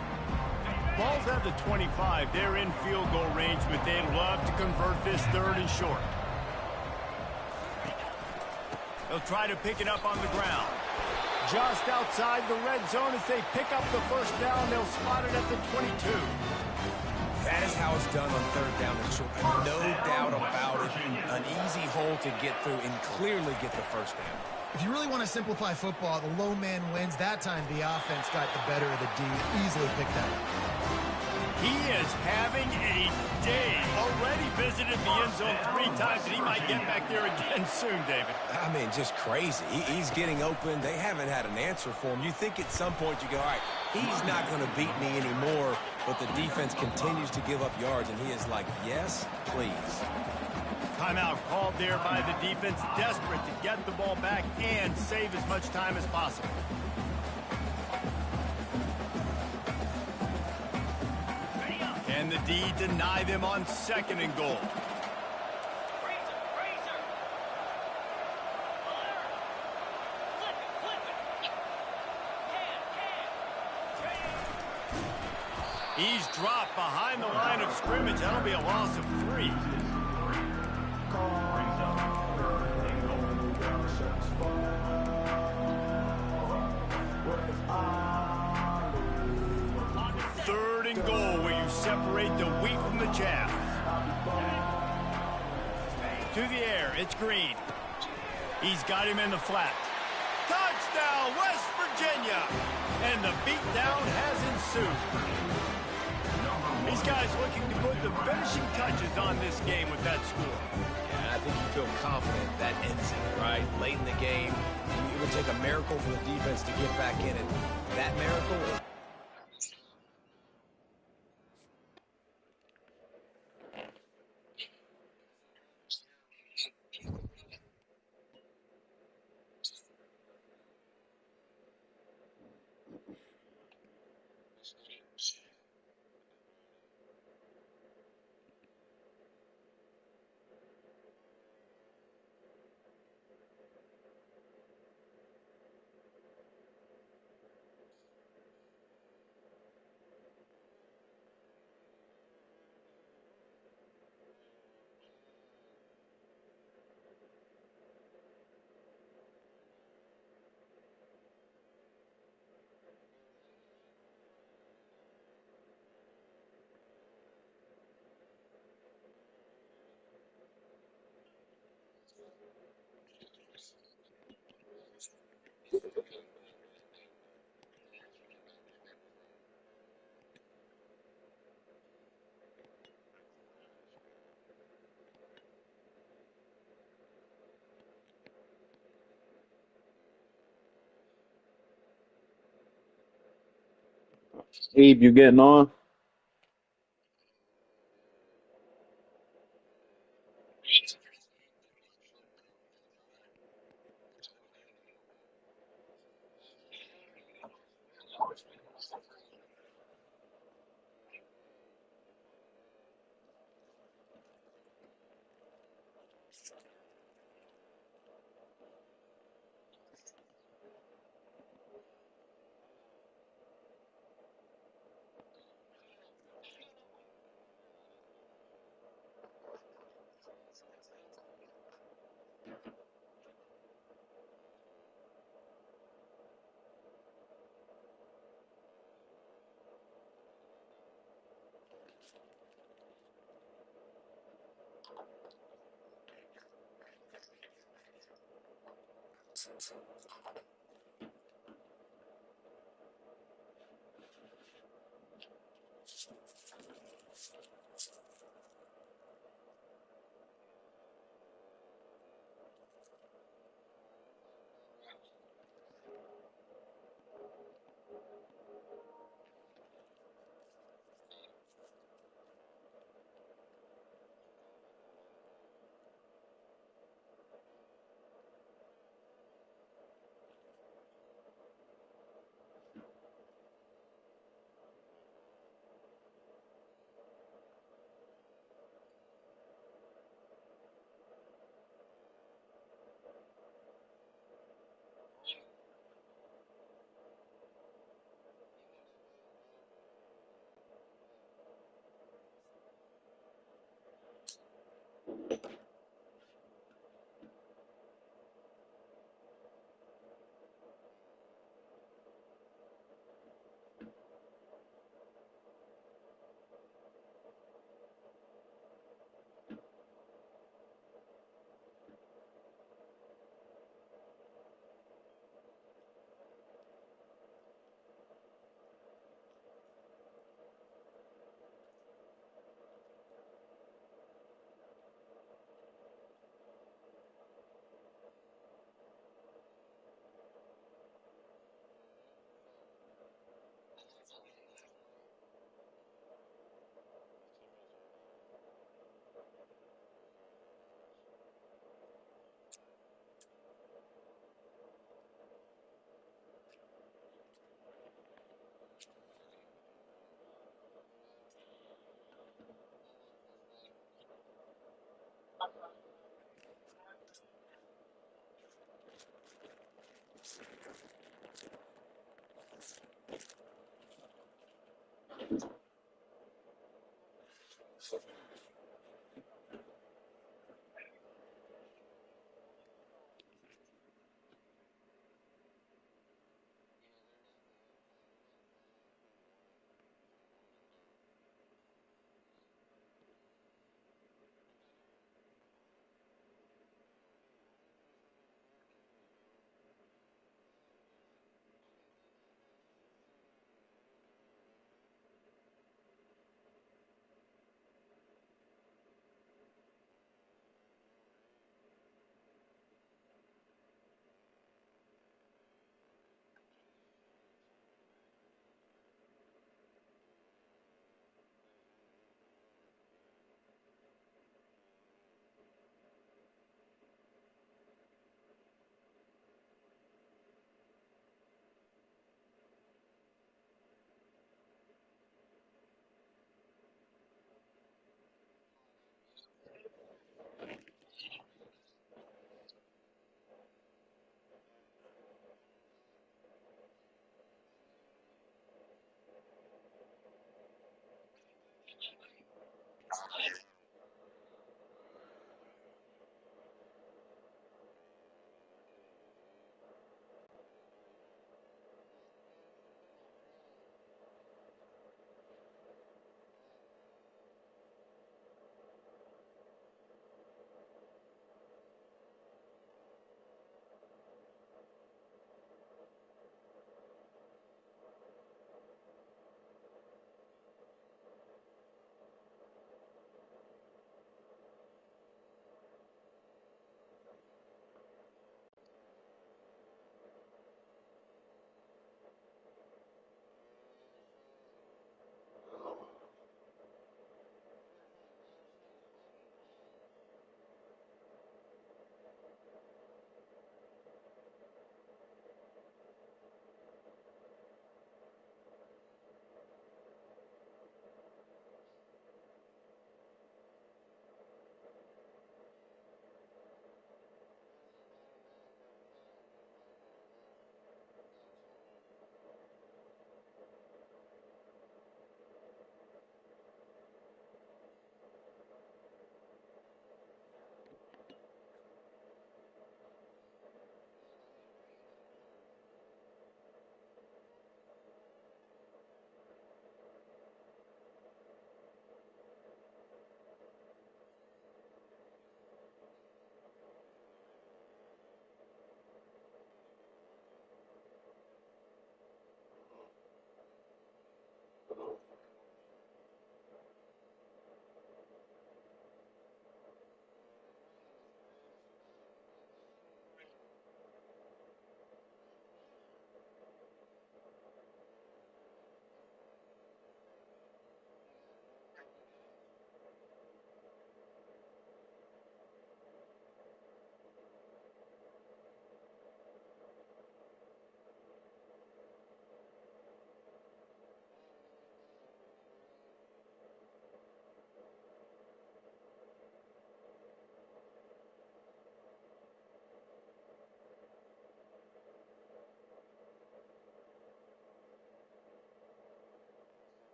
Speaker 1: Ball's at the 25. They're in field goal range, but they'd love to convert this third and short. They'll try to pick it up on the ground. Just outside the red zone as they pick up the first down. They'll spot it at the 22.
Speaker 3: That is how it's done on third down and short. No doubt about it. An easy hole to get through and clearly get the first down.
Speaker 4: If you really want to simplify football, the low man wins. That time the offense got the better of the D. Easily picked that up.
Speaker 1: He is having a day. Already visited the end zone 3 times, and he might get back there again soon, David.
Speaker 3: I mean, just crazy. He's getting open. They haven't had an answer for him. You think at some point you go, all right, he's not going to beat me anymore, but the defense continues to give up yards, and he is like, yes, please.
Speaker 1: Timeout called there by the defense, desperate to get the ball back and save as much time as possible. And the D deny them on second and goal. He's dropped behind the line of scrimmage. That'll be a loss of 3. Third and goal, where you separate the wheat from the chaff. To the air, it's Green. He's got him in the flat. Touchdown, West Virginia! And the beatdown has ensued. These guys looking to put the finishing touches on this game with that score.
Speaker 3: And I think you feel confident that ends it, right? Late in the game, it would take a miracle for the defense to get back in it. That miracle...
Speaker 5: Abe, you getting on?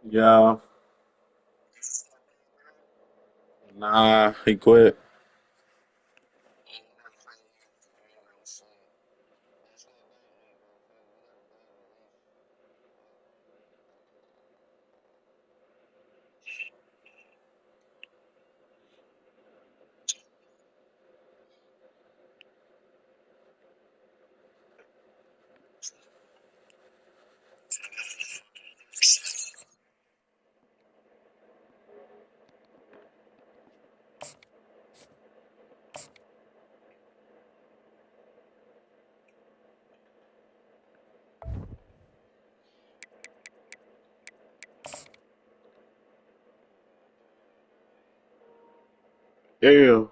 Speaker 5: Yeah, nah, he quit. Yeah.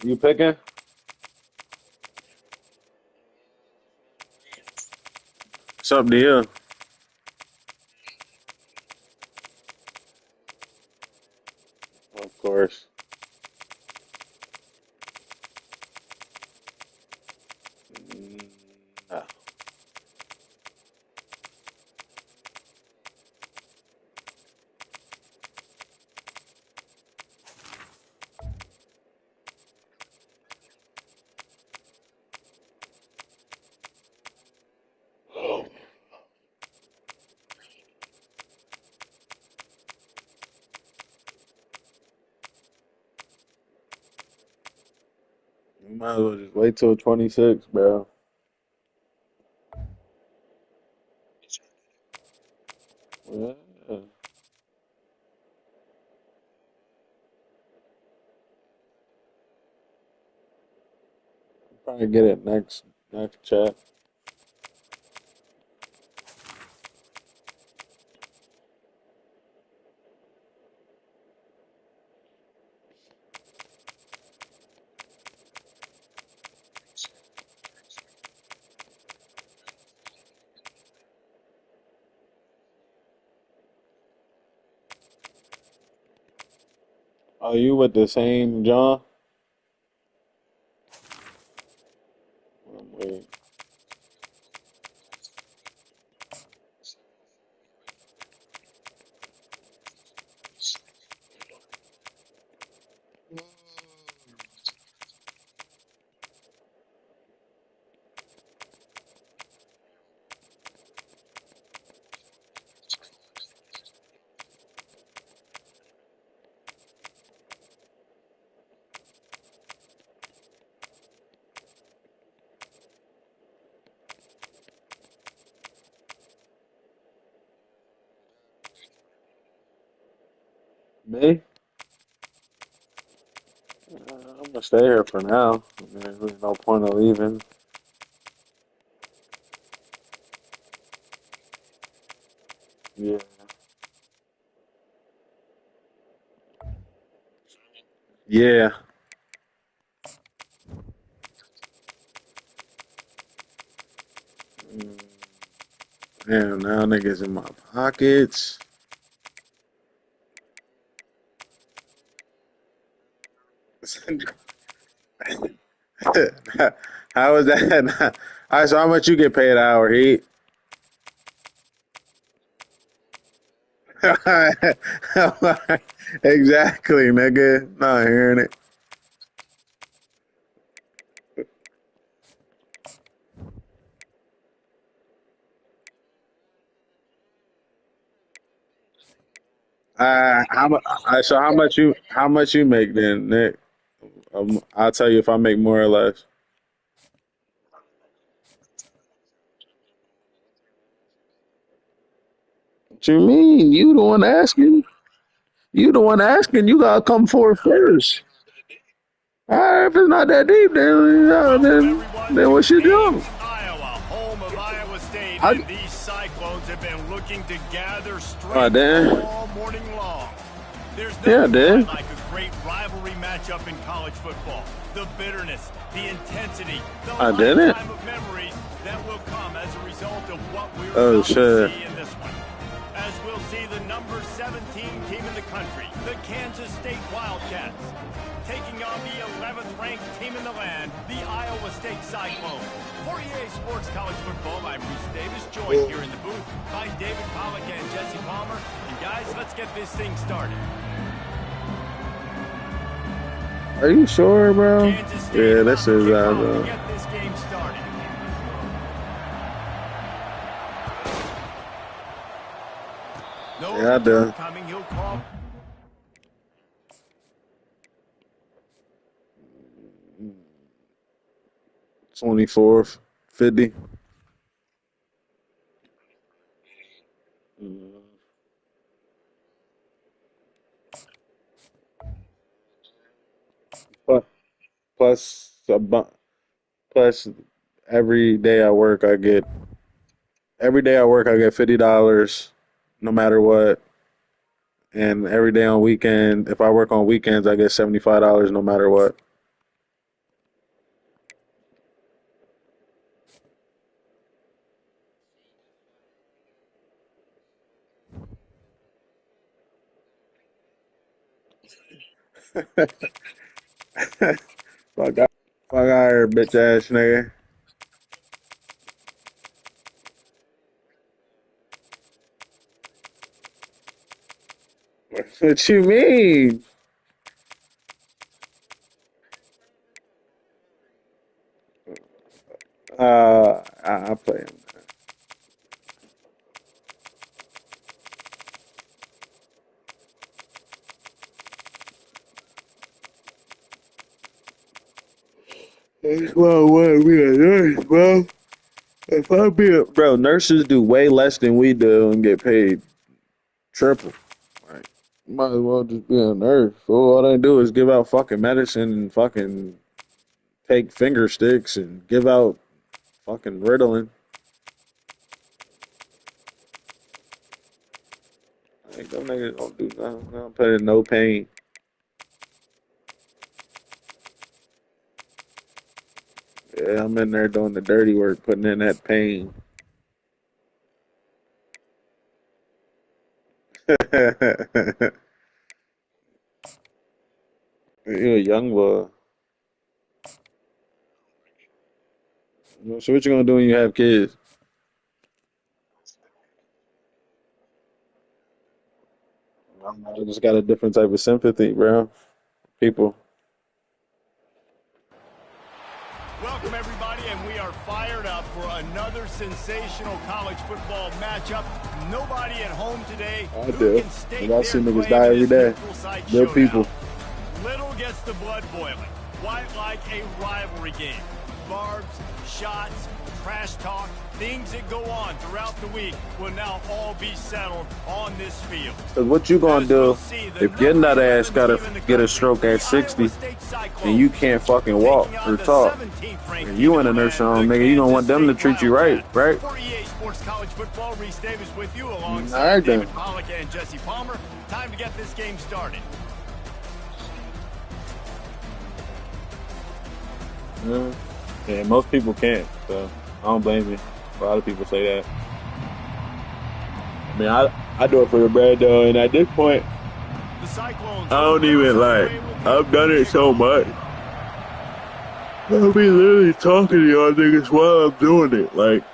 Speaker 5: You picking? It's up to you. Of course. Mm, nah. You might as well just wait till 26, bro. Yeah. Probably get it next chat. Are you with the same John? Wait. Me? I'm gonna stay here for now. There's really no point of leaving. Yeah. Yeah. Mm, damn, now niggas in my pockets. How is that? All right, so how much you get paid an hour, Heat? Exactly, nigga. Not hearing it. So how much you make then, Nick? I'll tell you if I make more or less. What you mean? You the one asking. You the one asking. You gotta come forward first. All right, if it's not that deep, then what you doing?
Speaker 1: Iowa, home of Iowa State,
Speaker 5: I,
Speaker 1: and these Cyclones have been looking to gather
Speaker 5: oh,
Speaker 1: strength
Speaker 5: damn.
Speaker 1: all morning long. There's
Speaker 5: Yeah,
Speaker 1: nothing
Speaker 5: damn.
Speaker 1: quite like a great rivalry matchup in college football. The bitterness, the intensity, the lifetime of memories that will come as a result of what we're about to see in this one. As we'll see the number 17 team in the country, the Kansas State Wildcats, taking on the 11th ranked team in the land, the Iowa State Cyclones. For EA Sports College Football, I'm Bruce Davis, joined here in the booth by David Pollack and Jesse Palmer. And guys, let's get this thing started.
Speaker 5: Are you sure, bro? Yeah, this is
Speaker 1: to get this game started. No
Speaker 5: yeah, I do.
Speaker 1: Coming, he'll call.
Speaker 5: 24th, 50. Plus, plus every day I work, I get $50 no matter what. And every day on weekend, if I work on weekends, I get $75 no matter what. Fuck out here, bitch ass nigga. What you mean? I play him. Well, what we a nurse, bro? If I be a bro, nurses do way less than we do and get paid triple. Like, might as well just be a nurse. Fool. All they do is give out fucking medicine and fucking take finger sticks and give out fucking Ritalin. Like, them niggas don't do nothing. They don't put in no pain. Yeah, I'm in there doing the dirty work, putting in that pain. You a young boy. So what you gonna do when you have kids? I just got a different type of sympathy, bro. People.
Speaker 1: Welcome, everybody, and we are fired up for another sensational college football matchup. Nobody at home today
Speaker 5: I
Speaker 1: who
Speaker 5: do.
Speaker 1: can stake
Speaker 5: I
Speaker 1: their
Speaker 5: see niggas
Speaker 1: claim
Speaker 5: die
Speaker 1: in
Speaker 5: every
Speaker 1: this
Speaker 5: day.
Speaker 1: neutral site
Speaker 5: They're
Speaker 1: showdown.
Speaker 5: people.
Speaker 1: Little gets the blood boiling. Quite like a rivalry game. Barbs, shots, trash talk, things that go on throughout the week will now all be settled on this field.
Speaker 5: Cause what you gonna do if getting that ass gotta get a stroke at 60 and you can't fucking walk or talk? And you in a nursing home, nigga, you gonna want them to treat you right, right?
Speaker 1: For EA Sports College Football, Reese Davis with you
Speaker 5: All
Speaker 1: alongside
Speaker 5: right, then.
Speaker 1: David Pollack and Jesse Palmer. Time to get this game started.
Speaker 5: Yeah, most people can't, so I don't blame you. A lot of people say that. I mean, I do it for the bread though, and at this point,
Speaker 1: The Cyclones
Speaker 5: I don't even like. I've done it so much. I'll be literally talking to y'all niggas while I'm doing it. Like,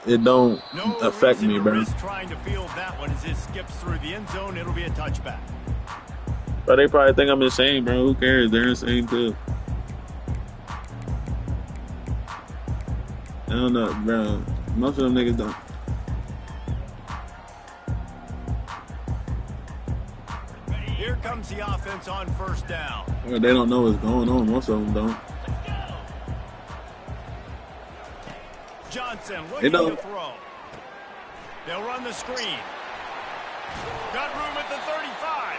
Speaker 5: it don't affect me, bro.
Speaker 1: Trying to field that one as it skips through the end zone. It'll be a touchback.
Speaker 5: But they probably think I'm insane, bro. Who cares? They're insane too. I don't know, bro. Most of them niggas don't.
Speaker 1: Here comes the offense on first down.
Speaker 5: Well, they don't know what's going on. Most of them don't.
Speaker 1: Johnson
Speaker 5: They
Speaker 1: looking
Speaker 5: don't.
Speaker 1: to throw. They'll run the screen. Got room at the 35.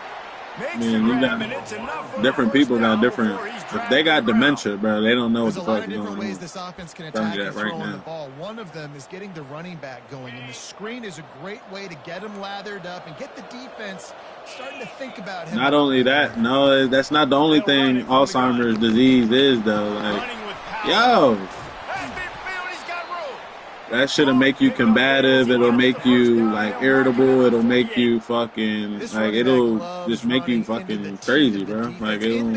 Speaker 2: I mean, you got different people got different. If they got dementia, bro, they don't know what
Speaker 4: There's
Speaker 2: the
Speaker 4: a lot
Speaker 2: fuck
Speaker 4: of
Speaker 2: is
Speaker 4: different
Speaker 2: going
Speaker 4: ways
Speaker 2: on.
Speaker 4: this offense can
Speaker 2: Telling
Speaker 4: attack
Speaker 2: you
Speaker 4: you
Speaker 2: that right
Speaker 4: throwing the
Speaker 2: now.
Speaker 4: ball. One of them is getting the running back going, and the screen is a great way to get him lathered up and get the defense starting to think about him.
Speaker 2: Not only that, no, that's not the only thing Alzheimer's disease is, though. Like, yo, that shit'll make you combative. It'll make you like irritable. It'll make you fucking like. It'll just make you fucking crazy, bro. Like it'll.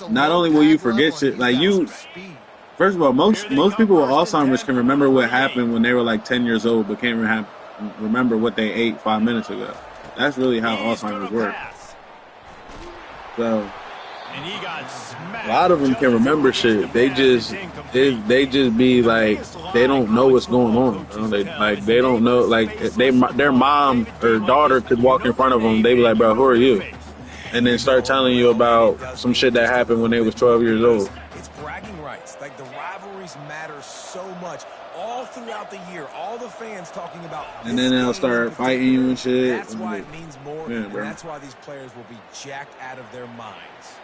Speaker 2: Not only will you forget shit, like you. First of all, most people with Alzheimer's can remember what happened when they were like 10 years old, but can't remember what they ate 5 minutes ago. That's really how Alzheimer's works. So. A lot of them can remember shit. They just be like they don't know what's going on. You know? They don't know. Like their mom or daughter could walk in front of them. They be like, bro, who are you? And then start telling you about some shit that happened when they was 12 years old.
Speaker 3: It's bragging rights. Like the rivalries matter so much. All throughout the year, all the fans talking about.
Speaker 2: And then they'll start fighting you and shit.
Speaker 3: That's why it means more.
Speaker 2: Yeah,
Speaker 3: and that's why these players will be jacked out of their minds.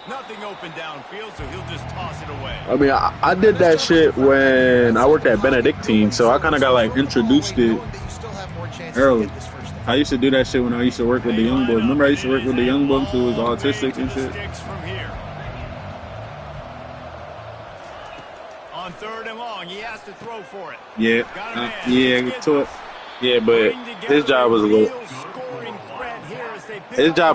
Speaker 1: Nothing open downfield, so he'll just toss it away.
Speaker 2: I mean, I did that shit when I worked at Benedictine, so I kind of got like introduced it early. I used to do that shit when I used to work with the young boys. Remember, I used to work with the young boys who was autistic and shit.
Speaker 1: On 3rd and long, he has to throw for it.
Speaker 2: Yeah, but his job was a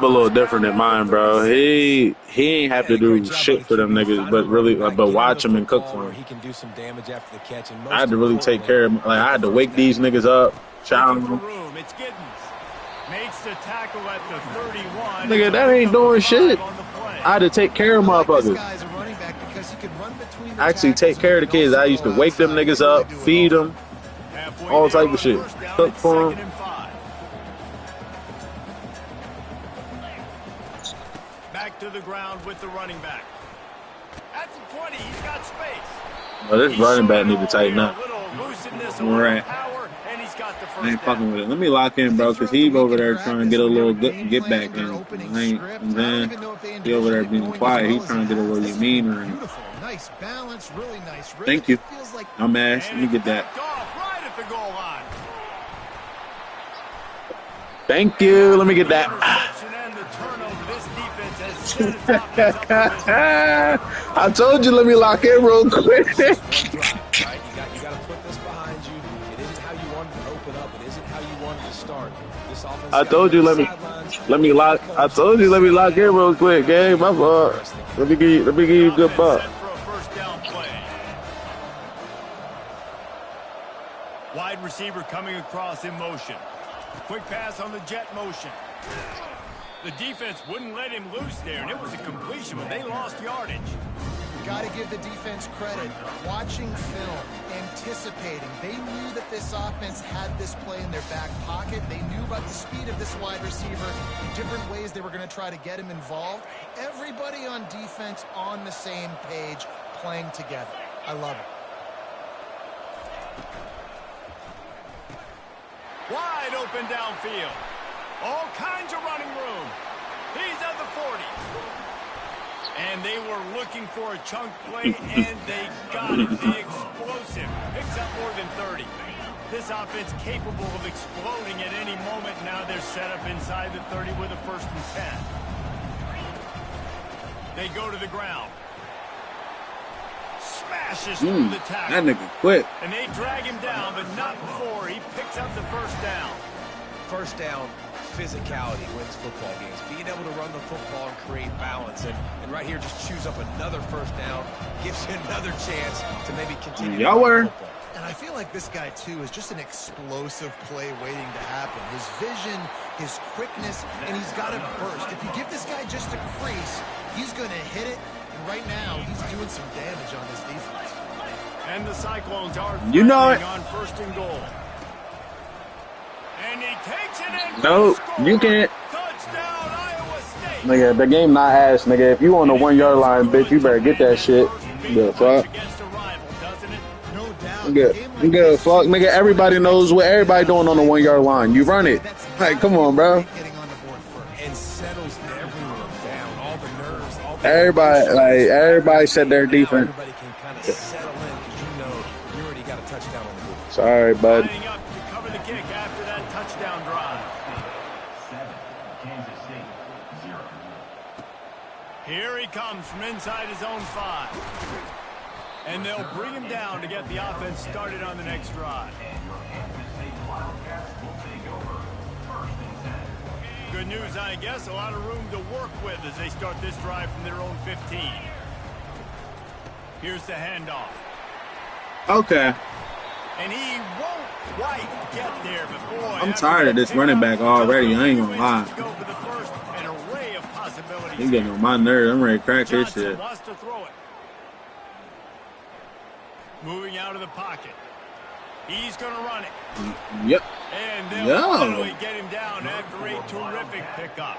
Speaker 2: little different than mine, bro. He ain't have to do shit for them niggas, but watch them and cook for them. I had to really take care of them. Like I had to wake these niggas up, shower them.
Speaker 1: Makes the tackle at the 31.
Speaker 2: Nigga, that ain't doing shit. I had to take care of motherfuckers. I actually take care of the kids. I used to wake them niggas up, feed them, all type of shit. Cook for them.
Speaker 1: Back to the ground with the running back. At the 20, he's got space.
Speaker 2: Well, this running back need to tighten up. Right. I ain't fucking with it. Let me lock in, bro, because he's over there trying to get a little get back in. And then he over there being quiet. He's trying to get a little meaner.
Speaker 4: Nice balance, really nice.
Speaker 2: Thank you. I'm ass. Let me get that. Thank you. Let me get that. I told you, let me lock in real quick.
Speaker 3: You got to put this behind you. It isn't how you wanted to open up. It isn't how you wanted to start. This offense.
Speaker 2: I told you, let me lock. I told you, let me lock in real quick, gang. My fault. Let me give you a good buck.
Speaker 1: Wide receiver coming across in motion. Quick pass on the jet motion. The defense wouldn't let him loose there, and it was a completion, but they lost yardage.
Speaker 4: Got to give the defense credit. Watching film, anticipating. They knew that this offense had this play in their back pocket. They knew about the speed of this wide receiver, different ways they were going to try to get him involved. Everybody on defense on the same page, playing together. I love it.
Speaker 1: Wide open downfield. All kinds of running room. He's at the 40. And they were looking for a chunk play, and they got it. The explosive picks up more than 30. This offense capable of exploding at any moment. Now they're set up inside the 30 with a 1st and 10. They go to the ground. Smashes through the tackle.
Speaker 2: That nigga quit.
Speaker 1: And they drag him down, but not before he picks up the 1st down.
Speaker 3: First down, physicality wins football games. Being able to run the football and create balance. And right here, just choose up another 1st down. Gives you another chance to maybe continue football.
Speaker 4: And I feel like this guy, too, is just an explosive play waiting to happen. His vision, his quickness, and he's got a burst. If you give this guy just a crease, he's going to hit it. And right now, he's doing some damage on this defense.
Speaker 1: And the Cyclones are
Speaker 2: you know it.
Speaker 1: On 1st and goal. And he takes it in.
Speaker 2: No, you can't.
Speaker 1: Touchdown, Iowa State.
Speaker 2: Nigga, the game not ass, nigga. If you on the 1 yard line, bitch, you better get that shit. The fuck?
Speaker 4: No doubt.
Speaker 2: Nigga, fuck, nigga, everybody knows what everybody doing on the 1 yard line. You run it. Like, come on, bro.
Speaker 3: And settles everyone down. All the nerves, all the
Speaker 2: Everybody said their defense.
Speaker 3: Everybody can kind of settle in because you know you already got a touchdown on the board.
Speaker 2: Sorry, bud.
Speaker 1: Lining up to cover the kick after that touchdown drive.
Speaker 6: 7, Kansas State, 0.
Speaker 1: Here he comes from inside his own 5. And they'll bring him down to get the offense started on the next drive. Good news, I guess. A lot of room to work with as they start this drive from their own 15. Here's the handoff.
Speaker 2: Okay.
Speaker 1: And he won't quite get there, but boy,
Speaker 2: I'm tired of this running back already. I ain't gonna lie.
Speaker 1: Go for the first, an array of possibilities.
Speaker 2: He's getting on my nerves. I'm ready to crack this shit.
Speaker 1: Wants to throw it. Moving out of the pocket. He's going to run it.
Speaker 2: Yep.
Speaker 1: And they'll finally get him down after a terrific pickup.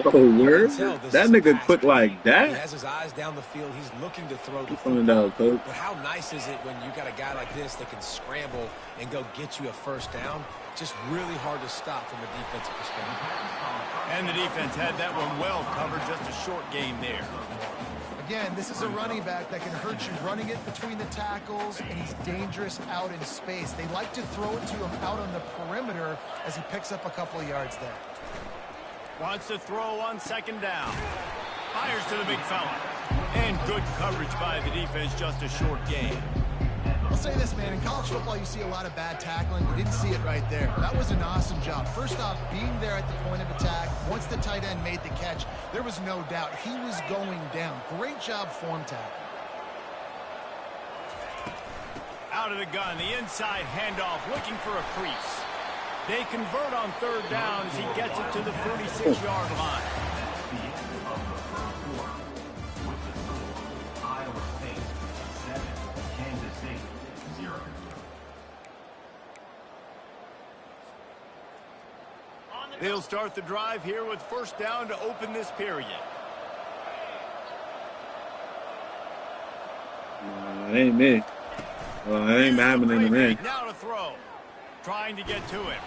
Speaker 2: Oh, word? That nigga quick like
Speaker 3: He
Speaker 2: that?
Speaker 3: has his eyes down the field. He's looking to throw the
Speaker 2: Find
Speaker 3: football.
Speaker 2: out, coach.
Speaker 3: But how nice is it when you got a guy like this that can scramble and go get you a first down? Just really hard to stop from a defensive perspective.
Speaker 1: And the defense had that one well covered. Just a short game there.
Speaker 4: Again, this is a running back that can hurt you running it between the tackles, and he's dangerous out in space. They like to throw it to him out on the perimeter as he picks up a couple of yards there.
Speaker 1: Wants to throw on second down. Fires to the big fella. And good coverage by the defense. Just a short game.
Speaker 4: I'll say this, man. In college football, you see a lot of bad tackling. You didn't see it right there. That was an awesome job. First off, being there at the point of attack. Once the tight end made the catch, there was no doubt he was going down. Great job form tackle.
Speaker 1: Out of the gun, the inside handoff, looking for a crease. They convert on third down as he gets it to the 46-yard line.
Speaker 6: Iowa State, 7, Kansas State, 0.
Speaker 1: They'll start the drive here with first down to open this period.
Speaker 2: It ain't me. Well, it ain't happening to me.
Speaker 1: Now to throw. Trying to get to him.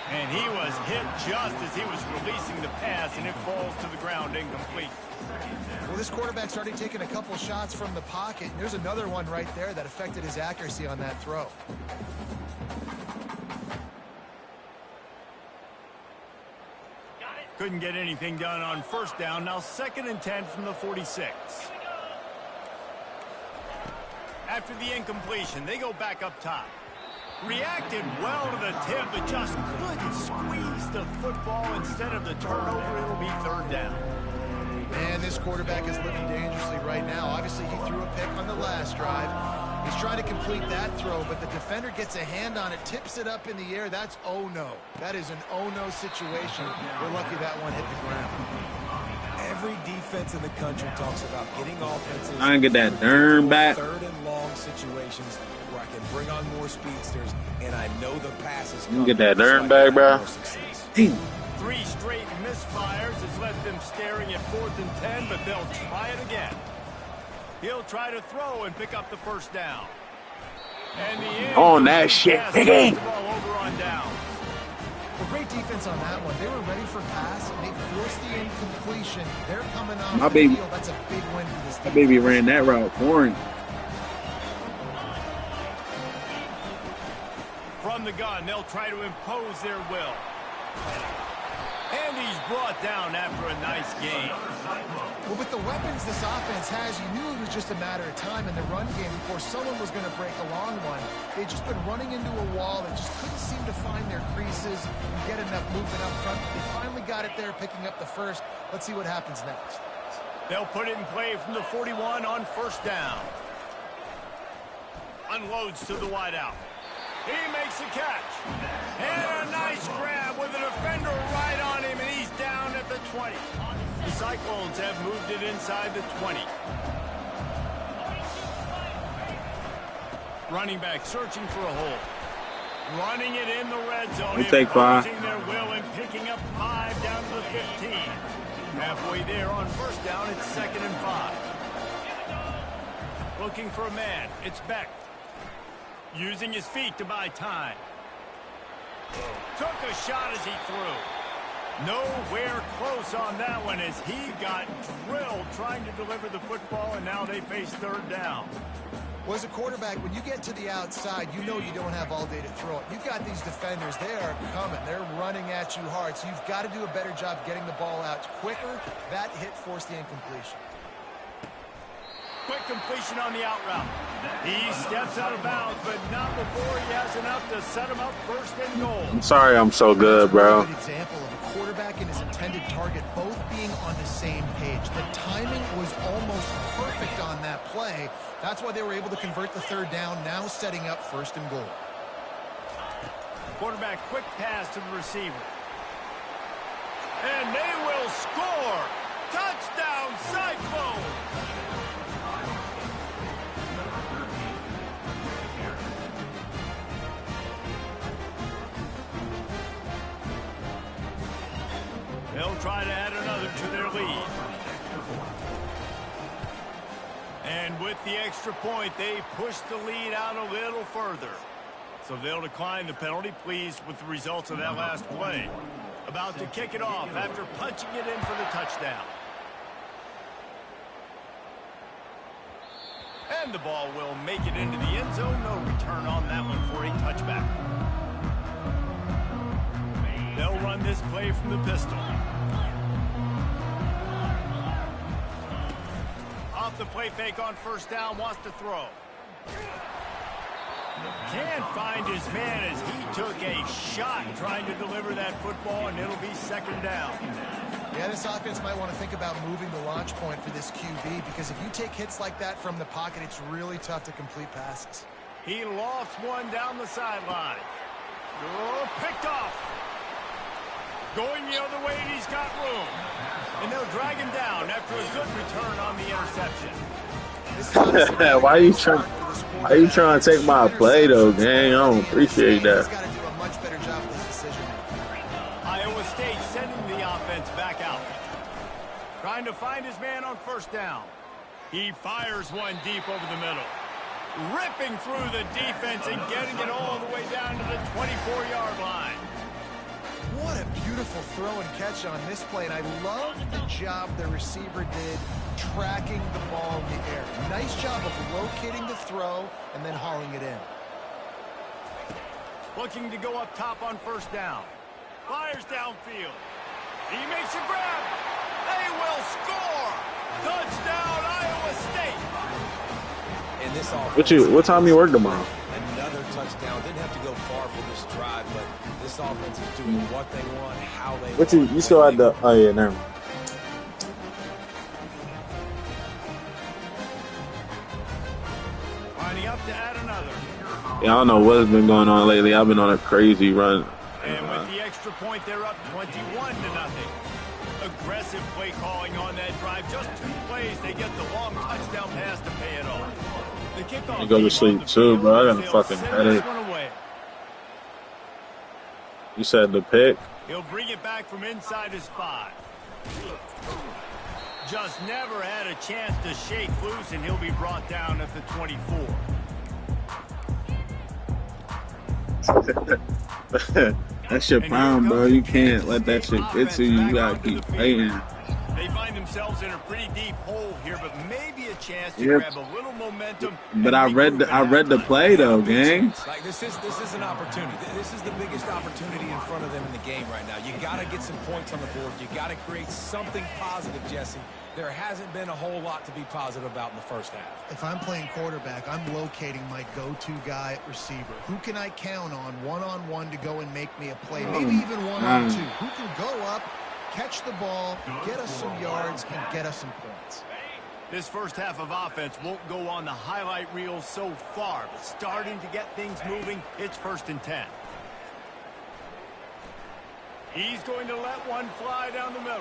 Speaker 1: And he was hit just as he was releasing the pass, and it falls to the ground incomplete.
Speaker 4: Well, this quarterback's already taken a couple shots from the pocket. There's another one right there that affected his accuracy on that throw.
Speaker 1: Couldn't get anything done on first down. Now 2nd and 10 from the 46. After the incompletion, they go back up top. Reacted well to the tip, but just couldn't squeeze the football. Instead of the turnover, it'll be third down.
Speaker 4: Man, this quarterback is living dangerously right now. Obviously, he threw a pick on the last drive. He's trying to complete that throw, but the defender gets a hand on it, tips it up in the air. That's oh-no. That is an oh-no situation. We're lucky that one hit the ground.
Speaker 3: Every defense in the country talks about getting offenses.
Speaker 2: I can get that darn back.
Speaker 3: Third and long situations where I can bring on more speedsters, and I know the passes.
Speaker 2: You can get that darn back, bro.
Speaker 1: 3 straight misfires has left them staring at 4th and 10, but they'll try it again. He'll try to throw and pick up the first down. And the
Speaker 2: on that shit, Biggie.
Speaker 1: Ball over on down.
Speaker 4: Well, great defense on that one. They were ready for pass, and they forced the incompletion. They're coming off
Speaker 2: My
Speaker 4: the
Speaker 2: baby,
Speaker 4: field. That's a big win for this team.
Speaker 2: my baby ran that route for him.
Speaker 1: From the gun, they'll try to impose their will. And he's brought down after a nice game.
Speaker 4: Well, with the weapons this offense has, you knew it was just a matter of time in the run game before someone was going to break a long one. They'd just been running into a wall that just couldn't seem to find their creases and get enough movement up front. They finally got it there, picking up the first. Let's see what happens next.
Speaker 1: They'll put it in play from the 41 on first down. Unloads to the wideout. He makes a catch. And a nice grab with a defender right on him, and he's down at the 20. The Cyclones have moved it inside the 20. Running back searching for a hole. Running it in the red zone.
Speaker 2: We take 5.
Speaker 1: Imposing their will and picking up 5 down to the 15. Halfway there on first down, it's 2nd and 5. Looking for a man. It's Beck. Using his feet to buy time. Took a shot as he threw. Nowhere close on that one as he got drilled trying to deliver the football, and now they face third down.
Speaker 4: Well, as a quarterback, when you get to the outside, you know you don't have all day to throw it. You've got these defenders. They are coming. They're running at you hard, so you've got to do a better job getting the ball out quicker. That hit forced the incompletion.
Speaker 1: Quick completion on the out route. He steps out of bounds, but not before he has enough to set him up first and goal.
Speaker 5: I'm sorry I'm so good, bro.
Speaker 4: That's a good example of a quarterback and his intended target both being on the same page. The timing was almost perfect on that play. That's why they were able to convert the third down, now setting up first and goal.
Speaker 1: Quarterback quick pass to the receiver. And they will score. Touchdown, Cyclone. They'll try to add another to their lead. And with the extra point, they push the lead out a little further. So they'll decline the penalty, pleased with the results of that last play. About to kick it off after punching it in for the touchdown. And the ball will make it into the end zone. No return on that one for a touchback. They'll run this play from the pistol. Off the play fake on first down, wants to throw. Can't find his man as he took a shot trying to deliver that football, and it'll be second down.
Speaker 4: Yeah, this offense might want to think about moving the launch point for this QB, because if you take hits like that from the pocket, it's really tough to complete passes.
Speaker 1: He lofts one down the sideline. Oh, picked off. Going the other way, and he's got room. And they'll drag him down after a good return on the interception.
Speaker 5: Why are you trying to take my play, though, gang? I don't appreciate that.
Speaker 4: He's got to do a much better job with his decision.
Speaker 1: Iowa State sending the offense back out. Trying to find his man on first down. He fires one deep over the middle. Ripping through the defense and getting it all the way down to the 24-yard line.
Speaker 4: What a beautiful throw and catch on this play, and I love the job the receiver did tracking the ball in the air. Nice job of locating the throw and then hauling it in.
Speaker 1: Looking to go up top on first down. Fires downfield. He makes a grab. They will score. Touchdown, Iowa State.
Speaker 3: And this offense,
Speaker 5: What time you work tomorrow?
Speaker 3: another touchdown. Didn't have to go far for this drive, but this offense is doing what they want, how they want.
Speaker 5: You still had the? Oh yeah, never mind.
Speaker 1: Lining up to add another.
Speaker 5: Yeah, I don't know what's been going on lately. I've been on a crazy run.
Speaker 1: And with the extra point, they're up 21-0. Aggressive play calling on that drive. Just 2 plays, they get the long touchdown pass to pay it off. The kickoff.
Speaker 5: I go to sleep too, bro. I got a fucking headache. You said the pick?
Speaker 1: He'll bring it back from inside his 5. Just never had a chance to shake loose, and he'll be brought down at the 24.
Speaker 5: That's your problem, bro. You can't let that shit get to you. You gotta keep playing.
Speaker 1: They find themselves in a pretty deep hole here, but maybe a chance to grab a little momentum.
Speaker 5: But I read the play though, gang.
Speaker 3: Like this is an opportunity. This is the biggest opportunity in front of them in the game right now. You got to get some points on the board. You got to create something positive, Jesse. There hasn't been a whole lot to be positive about in the first half.
Speaker 4: If I'm playing quarterback, I'm locating my go-to guy at receiver. Who can I count on one-on-one to go and make me a play? Maybe even one-on-two. Who can go up, catch the ball, get us some yards, and get us some points?
Speaker 1: This first half of offense won't go on the highlight reel so far, but starting to get things moving, it's 1st and 10. He's going to let one fly down the middle.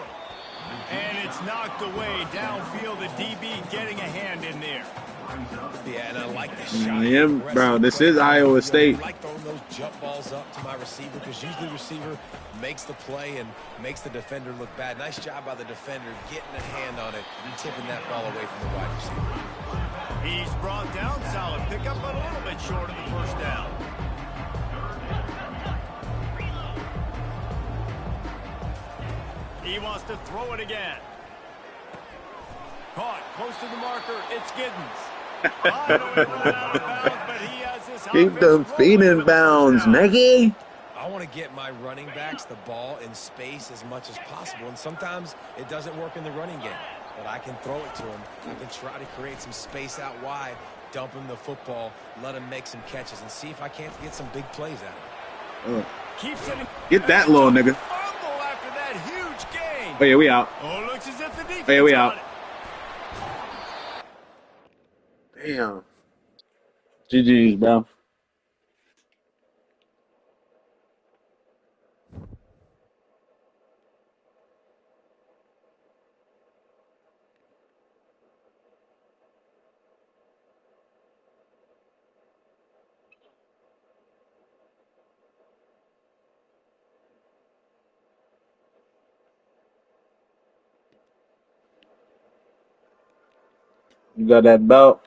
Speaker 1: And it's knocked away downfield. The DB getting a hand in there.
Speaker 3: Yeah, and I like the shot.
Speaker 5: Yeah, bro, this is Iowa State.
Speaker 3: I like throwing those jump balls up to my receiver because usually the receiver makes the play and makes the defender look bad. Nice job by the defender getting a hand on it and tipping that ball away from the wide receiver.
Speaker 1: He's brought down, solid pickup, but a little bit short of the first down. He wants to throw it again. Caught close to the marker. It's Giddens. Finally run out of bounds, but he has this
Speaker 5: Keep them feet in bounds, nigga.
Speaker 3: I want to get my running backs the ball in space as much as possible, and sometimes it doesn't work in the running game. But I can throw it to him. I can try to create some space out wide, dump him the football, let him make some catches, and see if I can't get some big plays out of him.
Speaker 2: Get that little nigga.
Speaker 1: Fumble after that huge gain.
Speaker 2: Oh, yeah, we out.
Speaker 1: Oh, looks as if the defense
Speaker 2: Oh, yeah, we
Speaker 1: got
Speaker 2: out.
Speaker 1: it.
Speaker 2: Damn. GG's, bro. You got that belt?